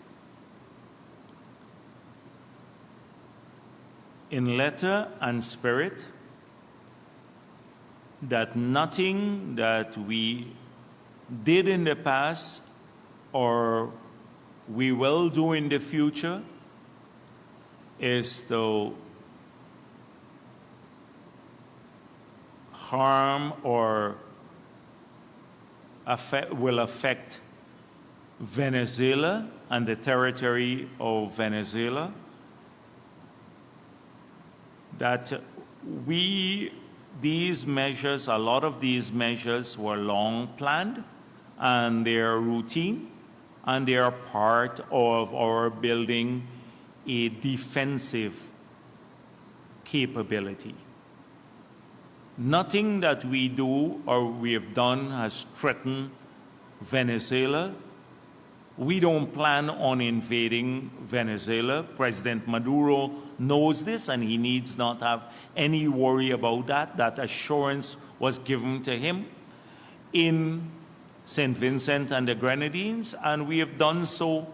in letter and spirit, that nothing that we did in the past or we will do in the future is to harm or will affect Venezuela and the territory of Venezuela. that these measures, a lot of these measures were long planned, and they are routine, and they are part of our building a defensive capability. Nothing that we do or we have done has threatened Venezuela. We don't plan on invading Venezuela. President Maduro knows this, and he needs not have any worry about that. That assurance was given to him in St. Vincent and the Grenadines, and we have done so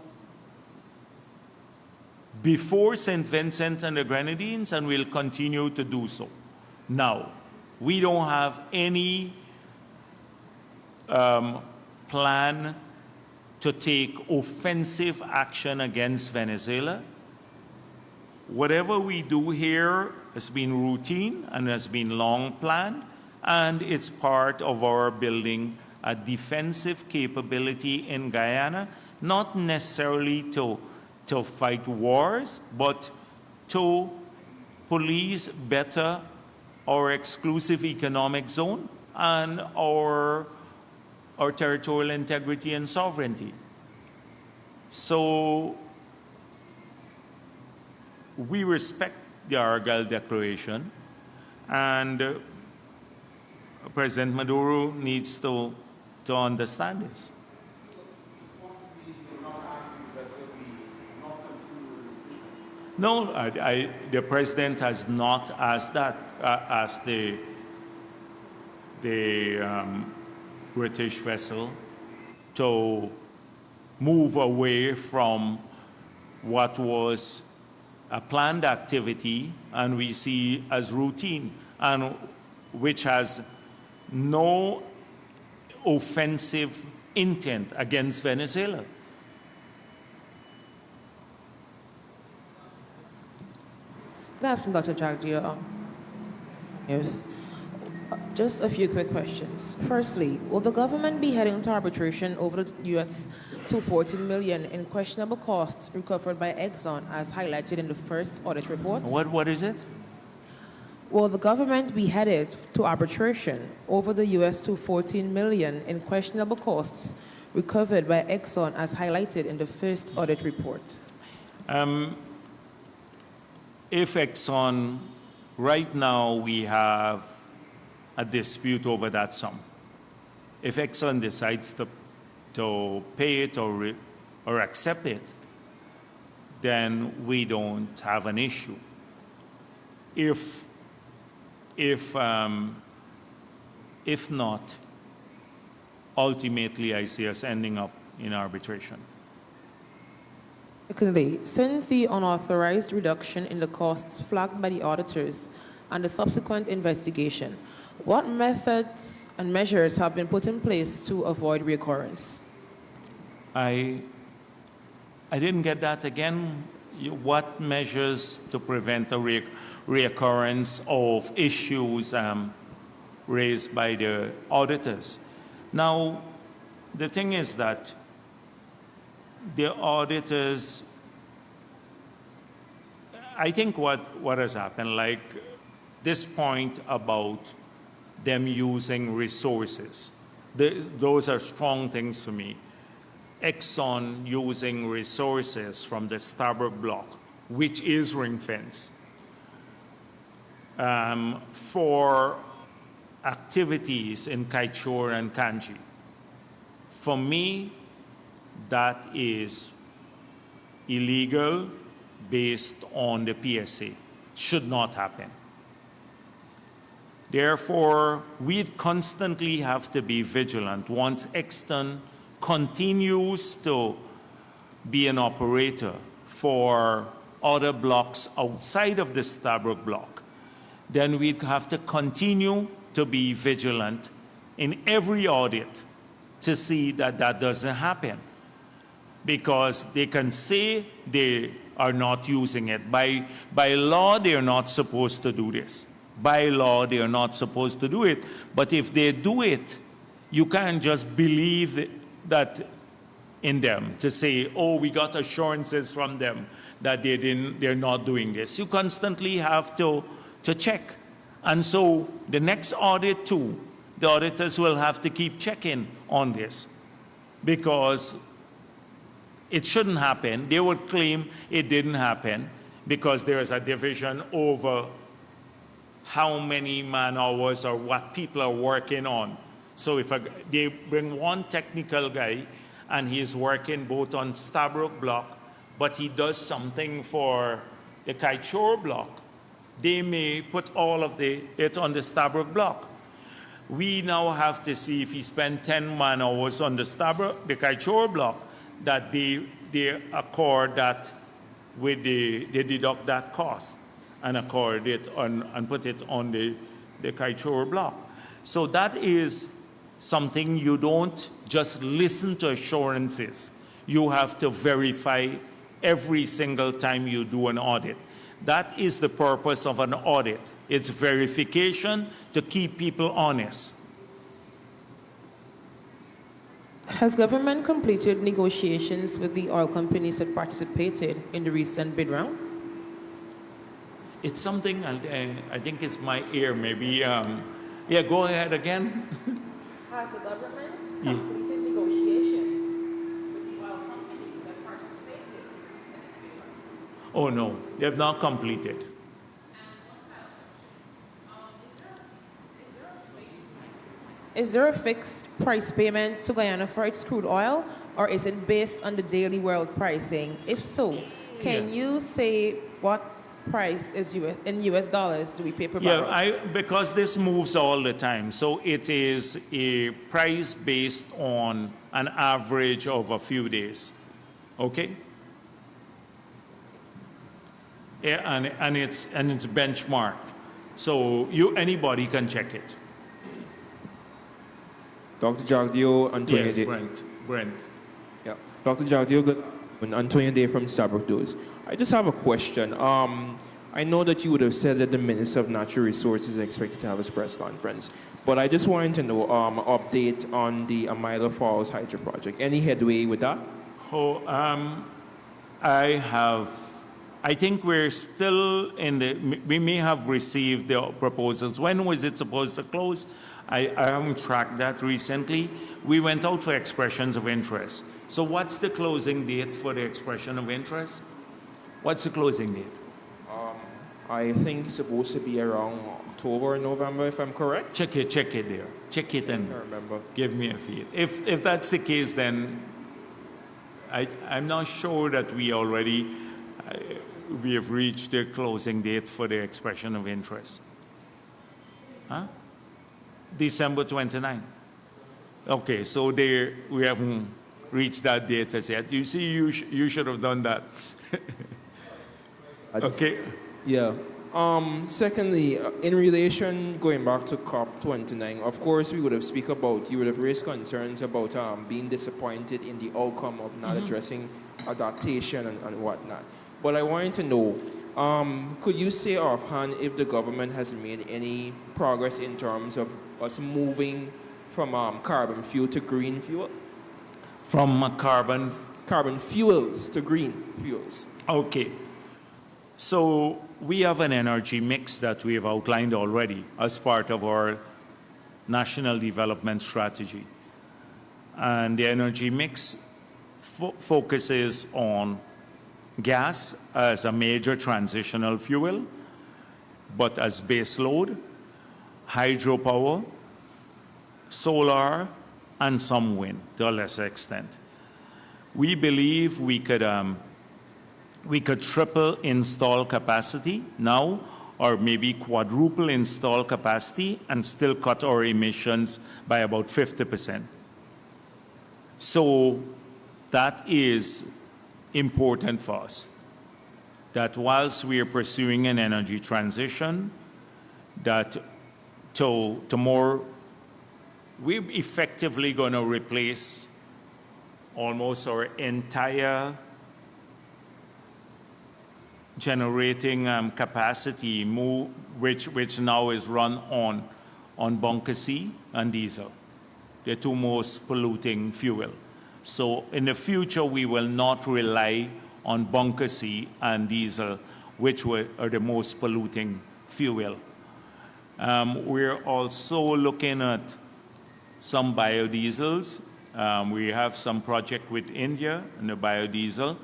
before St. Vincent and the Grenadines, and we'll continue to do so. Now, we don't have any plan to take offensive action against Venezuela. Whatever we do here has been routine and has been long planned, and it's part of our building a defensive capability in Guyana, not necessarily to fight wars, but to police better our exclusive economic zone and our territorial integrity and sovereignty. So we respect the Argyle Declaration, and President Maduro needs to understand this. No, the president has not asked that, asked the British vessel to move away from what was a planned activity and we see as routine, and which has no offensive intent against Venezuela. Good afternoon, Dr. Jagdeo. Yes. Just a few quick questions. Firstly, will the government be heading to arbitration over the U.S. $214 million in questionable costs recovered by Exxon, as highlighted in the first audit report? What is it? Will the government be headed to arbitration over the U.S. $214 million in questionable costs recovered by Exxon, as highlighted in the first audit report? If Exxon, right now we have a dispute over that sum. If Exxon decides to pay it or accept it, then we don't have an issue. If not, ultimately I see us ending up in arbitration. Secondly, since the unauthorized reduction in the costs flagged by the auditors and the subsequent investigation, what methods and measures have been put in place to avoid reoccurrence? I didn't get that again. What measures to prevent a reoccurrence of issues raised by the auditors? Now, the thing is that the auditors, I think what has happened, like this point about them using resources, those are strong things to me. Exxon using resources from the Starbuck block, which is ring-fenced, for activities in Kaichor and Kanji. For me, that is illegal based on the PSA. Should not happen. Therefore, we constantly have to be vigilant. Once Exxon continues to be an operator for other blocks outside of the Starbuck block, then we have to continue to be vigilant in every audit to see that that doesn't happen. Because they can say they are not using it. By law, they are not supposed to do this. By law, they are not supposed to do it. But if they do it, you can't just believe that in them to say, oh, we got assurances from them that they're not doing this. You constantly have to to check. And so the next audit too, the auditors will have to keep checking on this because it shouldn't happen. They would claim it didn't happen because there is a division over how many man hours or what people are working on. So if they bring one technical guy and he's working both on Stabroek block, but he does something for the Kaichor block, they may put all of it on the Stabroek block. We now have to see if he spent 10 man hours on the Kaichor block, that they accord that with they deduct that cost and accord it on and put it on the Kaichor block. So that is something you don't just listen to assurances. You have to verify every single time you do an audit. That is the purpose of an audit. It's verification to keep people honest. Has government completed negotiations with the oil companies that participated in the recent bid round? It's something, I think it's my ear, maybe. Yeah, go ahead again. Has the government completed negotiations with the oil companies that participated in the recent bid round? Oh no, they have not completed. Is there a fixed price payment to Guyana for its crude oil, or is it based on the daily world pricing? If so, can you say what price is in US dollars do we pay per barrel? Yeah, because this moves all the time. So it is a price based on an average of a few days. Okay? Yeah, and it's benchmarked. So anybody can check it. Dr. Jagdeo, Antonio Yes, Day. Brent. Yeah. Dr. Jagdeo, good afternoon. Antonio Day from Stabroek News. I just have a question. I know that you would have said that the Minister of Natural Resources is expected to have his press conference, but I just wanted to know update on the Amila Falls Hydro Project. Any headway with that? Oh, I think we're still we may have received the proposals. When was it supposed to close? I haven't tracked that recently. We went out for expressions of interest. So what's the closing date for the expression of interest? What's the closing date? I think it's supposed to be around October or November, if I'm correct. Check it there. Check it and I remember. give me a feel. If that's the case, then I'm not sure that we have reached the closing date for the expression of interest. Huh? December 29. Okay, so we haven't reached that date as yet. You see, you should have done that. Okay. Yeah. Secondly, in relation, going back to COP29, of course, you would have raised concerns about being disappointed in the outcome of not addressing adaptation and whatnot. But I wanted to know, could you say offhand if the government has made any progress in terms of us moving from carbon fuel to green fuel? From Carbon fuels to green fuels. Okay. So we have an energy mix that we have outlined already as part of our national development strategy. And the energy mix focuses on gas as a major transitional fuel, but as base load, hydropower, solar, and some wind to a lesser extent. We believe we could triple install capacity now, or maybe quadruple install capacity and still cut our emissions by about 50%. So that is important for us, that whilst we are pursuing an energy transition, that we're effectively going to replace almost our entire generating capacity, which now is run on bunker C and diesel, the two most polluting fuel. So in the future, we will not rely on bunker C and diesel, which are the most polluting fuel. We're also looking at some biodiesels. We have some project with India and the biodiesel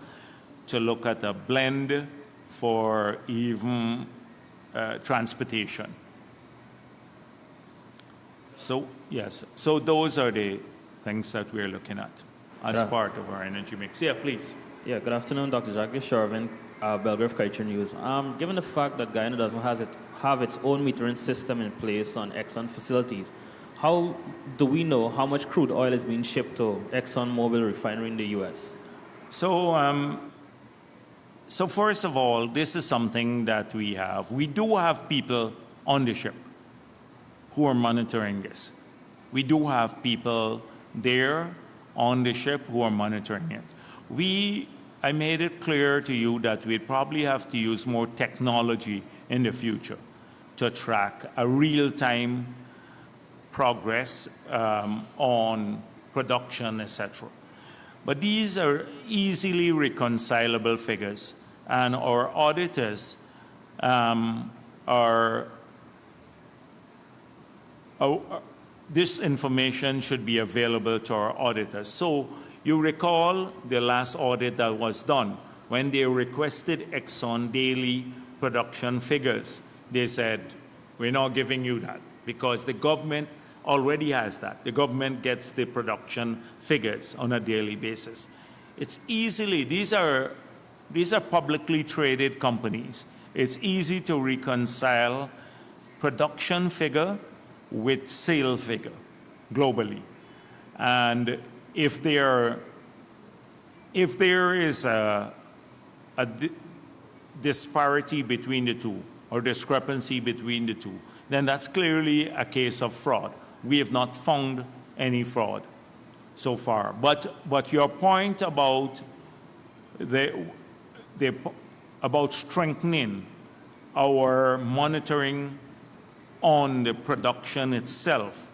to look at a blend for even transportation. So, yes, so those are the things that we're looking at as part of our energy mix. Yeah, please. Yeah, good afternoon, Dr. Jagdeo Shervin, Belgrave Culture News. Given the fact that Guyana doesn't have its own metering system in place on Exxon facilities, how do we know how much crude oil is being shipped to ExxonMobil refinery in the U.S.? So, so first of all, this is something that we have. We do have people on the ship who are monitoring this. We do have people there on the ship who are monitoring it. I made it clear to you that we'd probably have to use more technology in the future to track a real-time progress on production, etc. But these are easily reconcilable figures, and our auditors this information should be available to our auditors. So you recall the last audit that was done when they requested Exxon daily production figures. They said, we're not giving you that because the government already has that. The government gets the production figures on a daily basis. It's easily, these are publicly traded companies. It's easy to reconcile production figure with sale figure globally. And if there is a disparity between the two or discrepancy between the two, then that's clearly a case of fraud. We have not found any fraud so far. But your point about about strengthening our monitoring on the production itself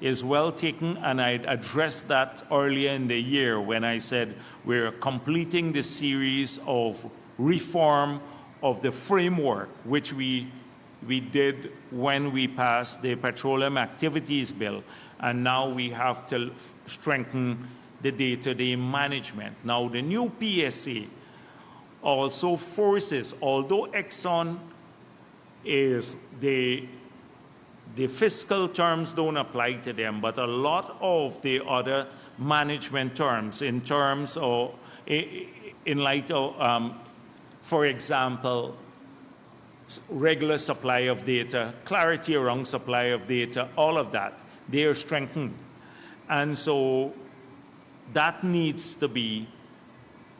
is well taken, and I addressed that earlier in the year when I said we're completing the series of reform of the framework which we did when we passed the Petroleum Activities Bill, and now we have to strengthen the day-to-day management. Now the new PSA also forces, although Exxon is the fiscal terms don't apply to them, but a lot of the other management terms, in terms of, in light of, for example, regular supply of data, clarity around supply of data, all of that, they are strengthened. And so that needs to be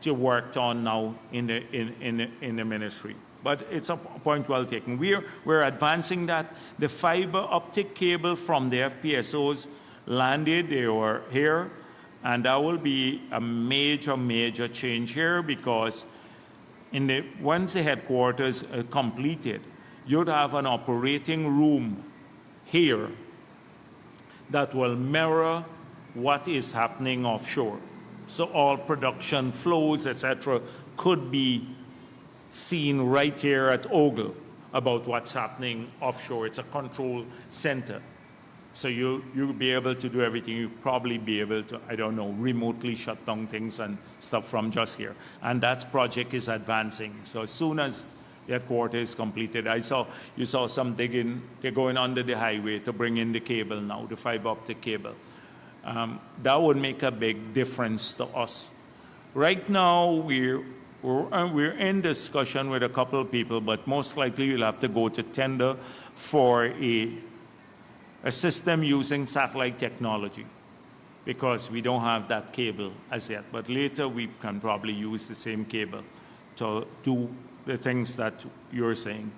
worked on now in the ministry. But it's a point well taken. We're advancing that. The fiber optic cable from the FPSOs landed, they were here, and that will be a major, major change here because once the headquarters are completed, you'd have an operating room here that will mirror what is happening offshore. So all production flows, etc., could be seen right here at Ogle about what's happening offshore. It's a control center. So you'll be able to do everything. You'll probably be able to, I don't know, remotely shut down things and stuff from just here. And that project is advancing. So as soon as the headquarters is completed, you saw some digging. They're going under the highway to bring in the cable now, the fiber optic cable. That would make a big difference to us. Right now, we're in discussion with a couple of people, but most likely you'll have to go to tender for a system using satellite technology because we don't have that cable as yet. But later we can probably use the same cable to do the things that you're saying.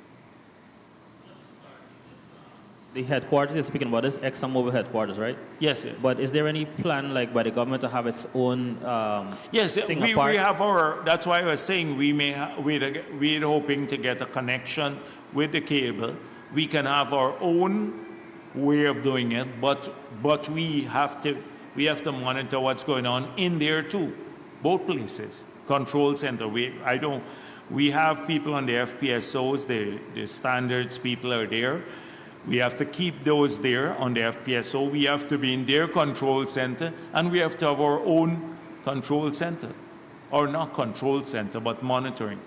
The headquarters you're speaking about is ExxonMobil headquarters, right? Yes, yes. But is there any plan, like, by the government to have its own yes, thing we apart? have that's why I was saying we're hoping to get a connection with the cable. We can have our own way of doing it, but we have to monitor what's going on in there too, both places. Control center. We have people on the FPSOs, the standards people are there. We have to keep those there on the FPSO. We have to be in their control center, and we have to have our own control center. Or not control center, but monitoring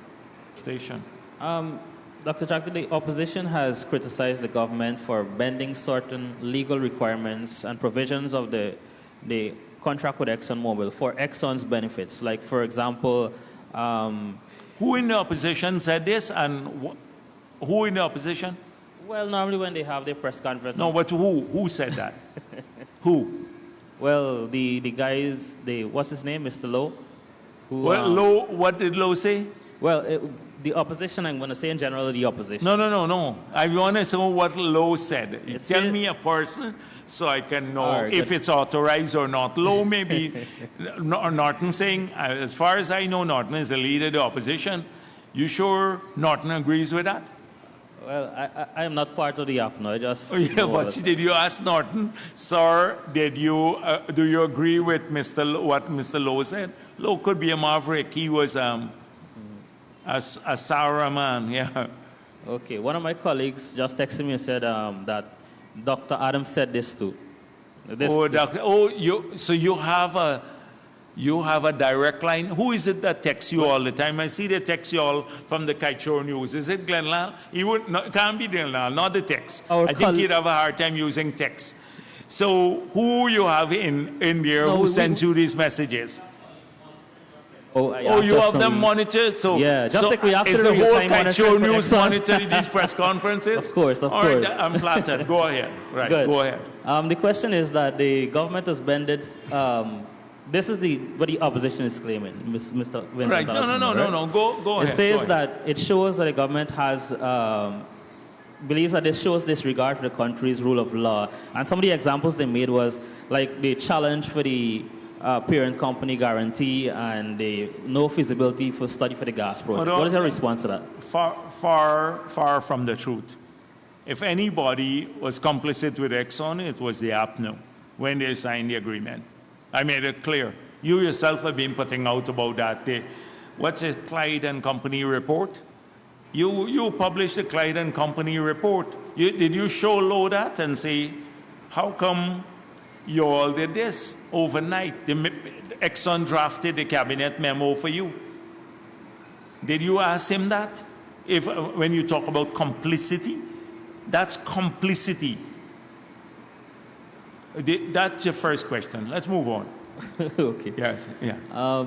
station. Dr. Jagdeo, the opposition has criticized the government for bending certain legal requirements and provisions of the contract with ExxonMobil for Exxon's benefits. Like, for example, who in the opposition said this, and who in the opposition? Well, normally when they have their press conference. No, but who said that? Who? Well, the guys, what's his name, Mr. Lowe? Who, Well, Lowe, what did Lowe say? Well, the opposition, I'm going to say in general, the opposition. No. I want to know what Lowe said. Tell said- me a person so I can know All right, if good. it's authorized or not. Lowe may be Norton saying, as far as I know, Norton is the leader of the opposition. You sure Norton agrees with that? Well, I am not part of the APNO. I just. Oh, yeah, know but that- did you ask Norton, sir, do you agree with what Mr. Lowe said? Lowe could be a maverick. He was a sour man, yeah. Okay, one of my colleagues just texted me and said that Dr. Adams said this too. So you have a direct line. Who is it that texts you all the time? I see they text you all from the Kaichor News. Is it Glenn Lal? It can't be Glenn Lal, not the text. I think he'd have a hard time using text. So who you have in there who sends you these messages? You have them monitored? So, yeah, just like we have to is the real whole time monitoring Kaichor for News Exxon. monitoring these press conferences? Of course. All right, I'm flattered. Go ahead. Right, Good. go ahead. The question is that the government has bended. This is what the opposition is claiming, Mr. Vincent. Right. No. Go ahead. It says go ahead. that it shows that the government has believes that this shows disregard for the country's rule of law. And some of the examples they made was like the challenge for the parent company guarantee and the no feasibility for study for the gas project. What is your response to that? Far from the truth. If anybody was complicit with Exxon, it was the APNO when they signed the agreement. I made it clear. You yourself have been putting out about that. What's a Clyde and Company report? You published the Clyde and Company report. Did you show Lowe that and say, how come you all did this overnight? Exxon drafted the cabinet memo for you. Did you ask him that? When you talk about complicity, that's complicity. That's your first question. Let's move on. Okay. Yes, yeah.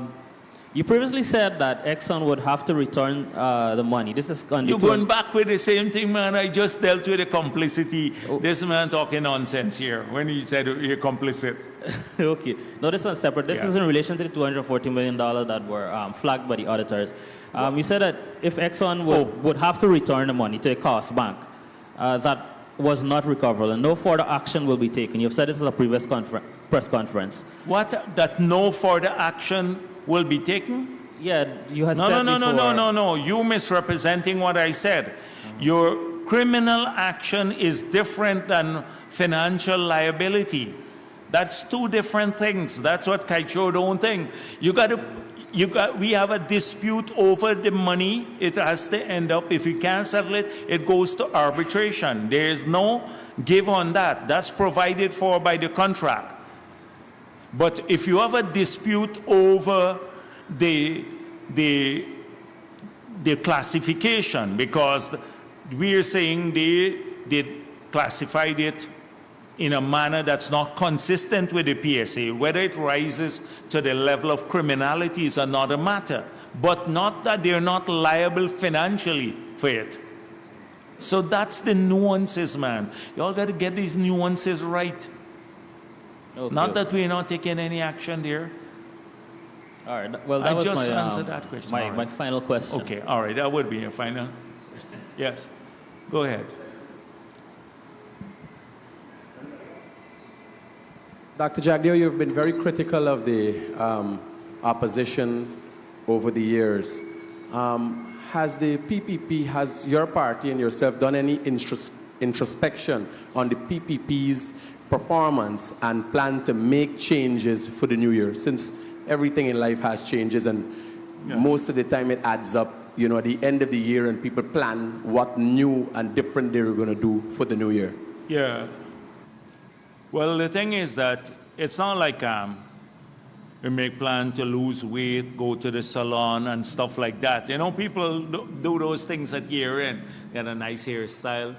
You previously said that Exxon would have to return the money. This is You're going back with the same thing, man. I just dealt with the complicity. Oh. This man talking nonsense here when he said you're complicit. Okay. No, this one's separate. This is in relation to the $240 million that were flagged by the auditors. You said that if Exxon would have to return the money to the cost bank, that was not recoverable and no further action will be taken. You've said this is a previous press conference. What? That no further action will be taken? Yeah, you had said before. No. You misrepresenting what I said. Your criminal action is different than financial liability. That's two different things. That's what Kaichor don't think. We have a dispute over the money. It has to end up, if you can't settle it, it goes to arbitration. There is no give on that. That's provided for by the contract. But if you have a dispute over the classification, because we are saying they classified it in a manner that's not consistent with the PSA, whether it rises to the level of criminality is another matter, but not that they're not liable financially for it. So that's the nuances, man. You all got to get these nuances right. Okay. Not that we're not taking any action there. All right. Well, that I was just my, answered that question. My final question. Okay, all right. That would be your final question. Yes. Go ahead. Dr. Jagdeo, you've been very critical of the opposition over the years. Has the PPP, has your party and yourself done any introspection on the PPP's performance and plan to make changes for the new year? Since everything in life has changes and most of the time it adds up you know, at the end of the year and people plan what new and different they're going to do for the new year? Yeah. Well, the thing is that it's not like we make plan to lose weight, go to the salon and stuff like that. You know, people do those things at year end. Get a nice hairstyle.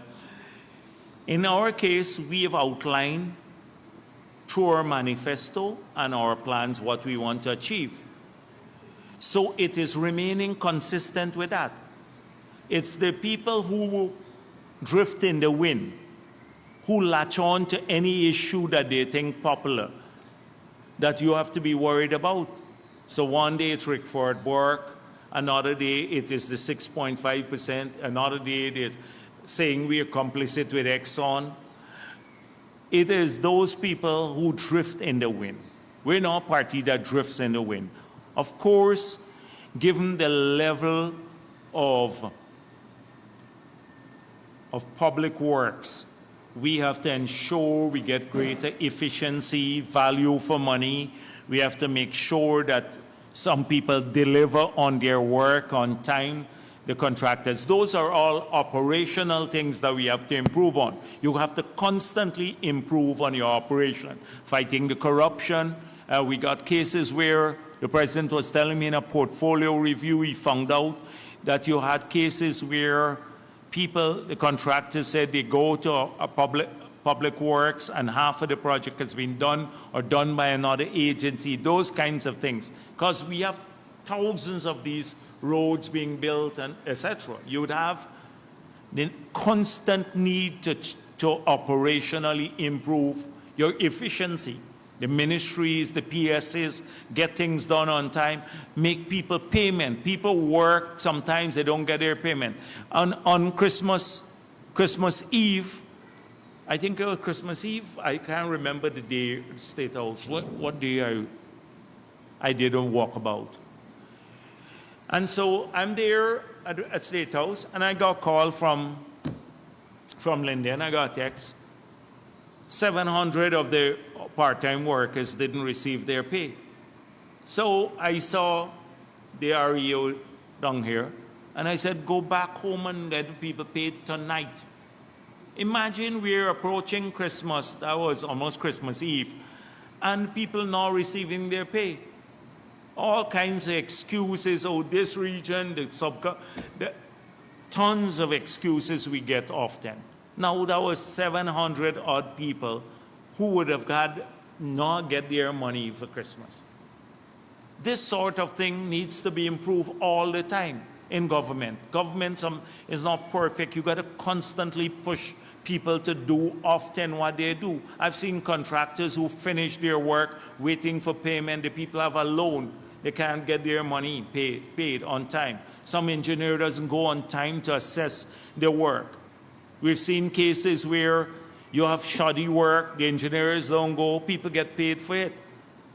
In our case, we have outlined through our manifesto and our plans what we want to achieve. So it is remaining consistent with that. It's the people who drift in the wind, who latch on to any issue that they think popular, that you have to be worried about. So one day it's Rick Ford Bork, another day it is the 6.5%, another day it is saying we are complicit with Exxon. It is those people who drift in the wind. We're not a party that drifts in the wind. Of course, given the level of public works, we have to ensure we get greater efficiency, value for money. We have to make sure that some people deliver on their work on time, the contractors. Those are all operational things that we have to improve on. You have to constantly improve on your operation. Fighting the corruption. We got cases where the president was telling me in a portfolio review, he found out that you had cases where people, the contractors said they go to a public works and half of the project has been done or done by another agency, those kinds of things. Because we have thousands of these roads being built and etc. You would have the constant need to operationally improve your efficiency. The ministries, the PSs, get things done on time, make people payment. People work, sometimes they don't get their payment. On Christmas Eve, I think it was Christmas Eve, I can't remember the day, State House, what day I did a walkabout. And so I'm there at State House, and I got a call from Linden, I got a text. 700 of the part-time workers didn't receive their pay. So I saw the REO down here, and I said, go back home and get the people paid tonight. Imagine we're approaching Christmas, that was almost Christmas Eve, and people not receiving their pay. All kinds of excuses, oh, this region, tons of excuses we get often. Now, that was 700 odd people who would have had not get their money for Christmas. This sort of thing needs to be improved all the time in government. Government is not perfect. You got to constantly push people to do often what they do. I've seen contractors who finish their work waiting for payment. The people have a loan. They can't get their money paid on time. Some engineer doesn't go on time to assess their work. We've seen cases where you have shoddy work, the engineers don't go, people get paid for it.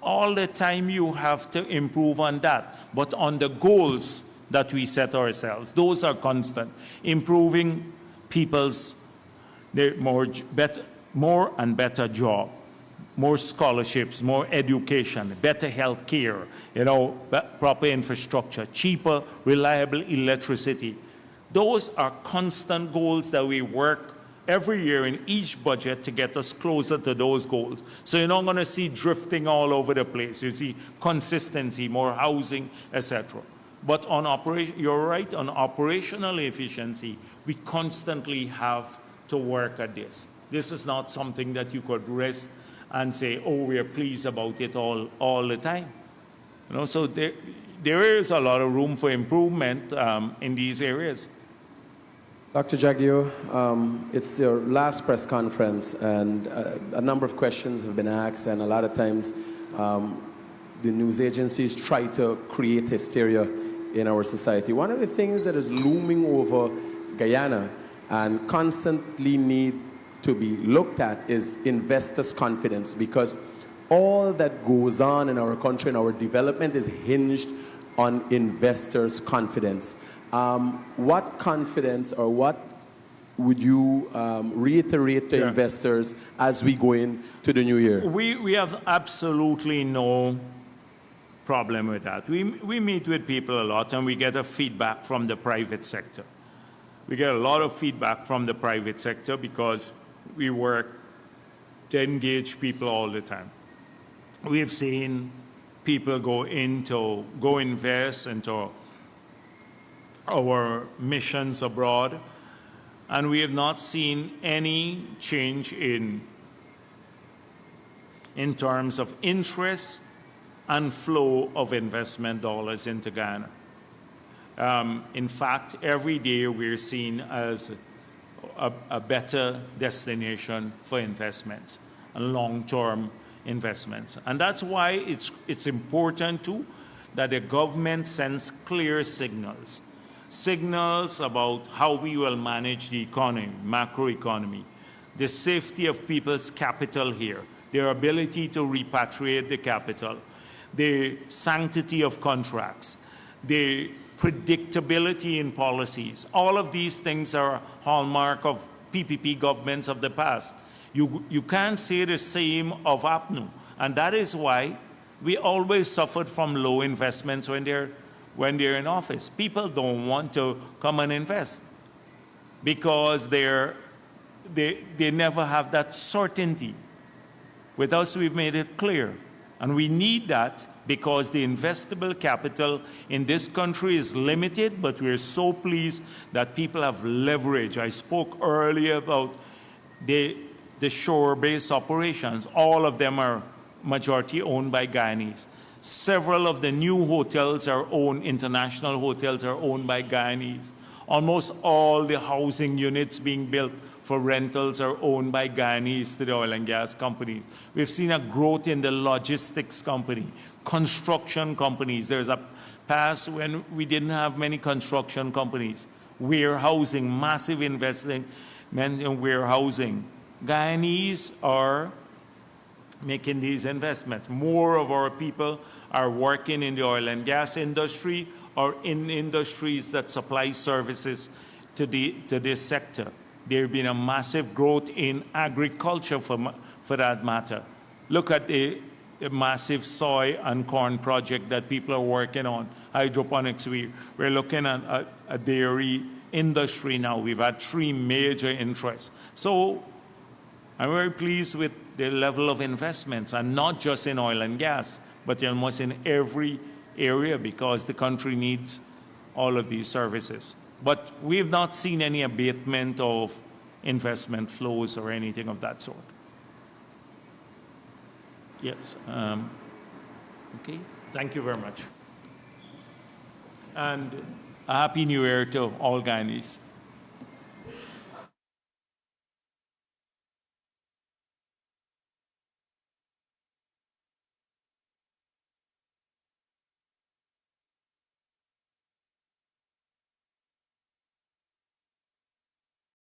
All the time you have to improve on that. But on the goals that we set ourselves, those are constant. Improving people's more and better job, more scholarships, more education, better health care, proper infrastructure, cheaper, reliable electricity. Those are constant goals that we work every year in each budget to get us closer to those goals. So you're not going to see drifting all over the place. You see consistency, more housing, etc. But on operation, you're right, on operational efficiency, we constantly have to work at this. This is not something that you could rest and say, oh, we are pleased about it all the time. So there is a lot of room for improvement in these areas. Dr. Jagdeo, it's your last press conference, and a number of questions have been asked, and a lot of times the news agencies try to create hysteria in our society. One of the things that is looming over Guyana and constantly need to be looked at is investors' confidence, because all that goes on in our country and our development is hinged on investors' confidence. What confidence or what would you reiterate to investors as we go into the new year? We have absolutely no problem with that. We meet with people a lot and we get a feedback from the private sector. We get a lot of feedback from the private sector because we work to engage people all the time. We've seen people go invest into our missions abroad, and we have not seen any change in terms of interest and flow of investment dollars into Ghana. In fact, every day we're seen as a better destination for investments and long-term investments. And that's why it's important too that the government sends clear signals about how we will manage the economy, macroeconomy, the safety of people's capital here, their ability to repatriate the capital, the sanctity of contracts, the predictability in policies. All of these things are a hallmark of PPP governments of the past. You can't say the same of APNU, and that is why we always suffered from low investments when they're in office. People don't want to come and invest because they never have that certainty. With us, we've made it clear, and we need that because the investable capital in this country is limited, but we're so pleased that people have leverage. I spoke earlier about the shore-based operations. All of them are majority owned by Guyanese. Several of the new hotels are owned, international hotels are owned by Guyanese. Almost all the housing units being built for rentals are owned by Guyanese to the oil and gas companies. We've seen a growth in the logistics company, construction companies. There's a past when we didn't have many construction companies. Warehousing, massive investment in warehousing. Guyanese are making these investments. More of our people are working in the oil and gas industry or in industries that supply services to this sector. There's been a massive growth in agriculture for that matter. Look at the massive soy and corn project that people are working on, hydroponics. We're looking at a dairy industry now. We've had 3 major interests. So I'm very pleased with the level of investments, and not just in oil and gas, but almost in every area, because the country needs all of these services. But we've not seen any abatement of investment flows or anything of that sort. Yes. Okay. Thank you very much. And a Happy New Year to all Guyanese.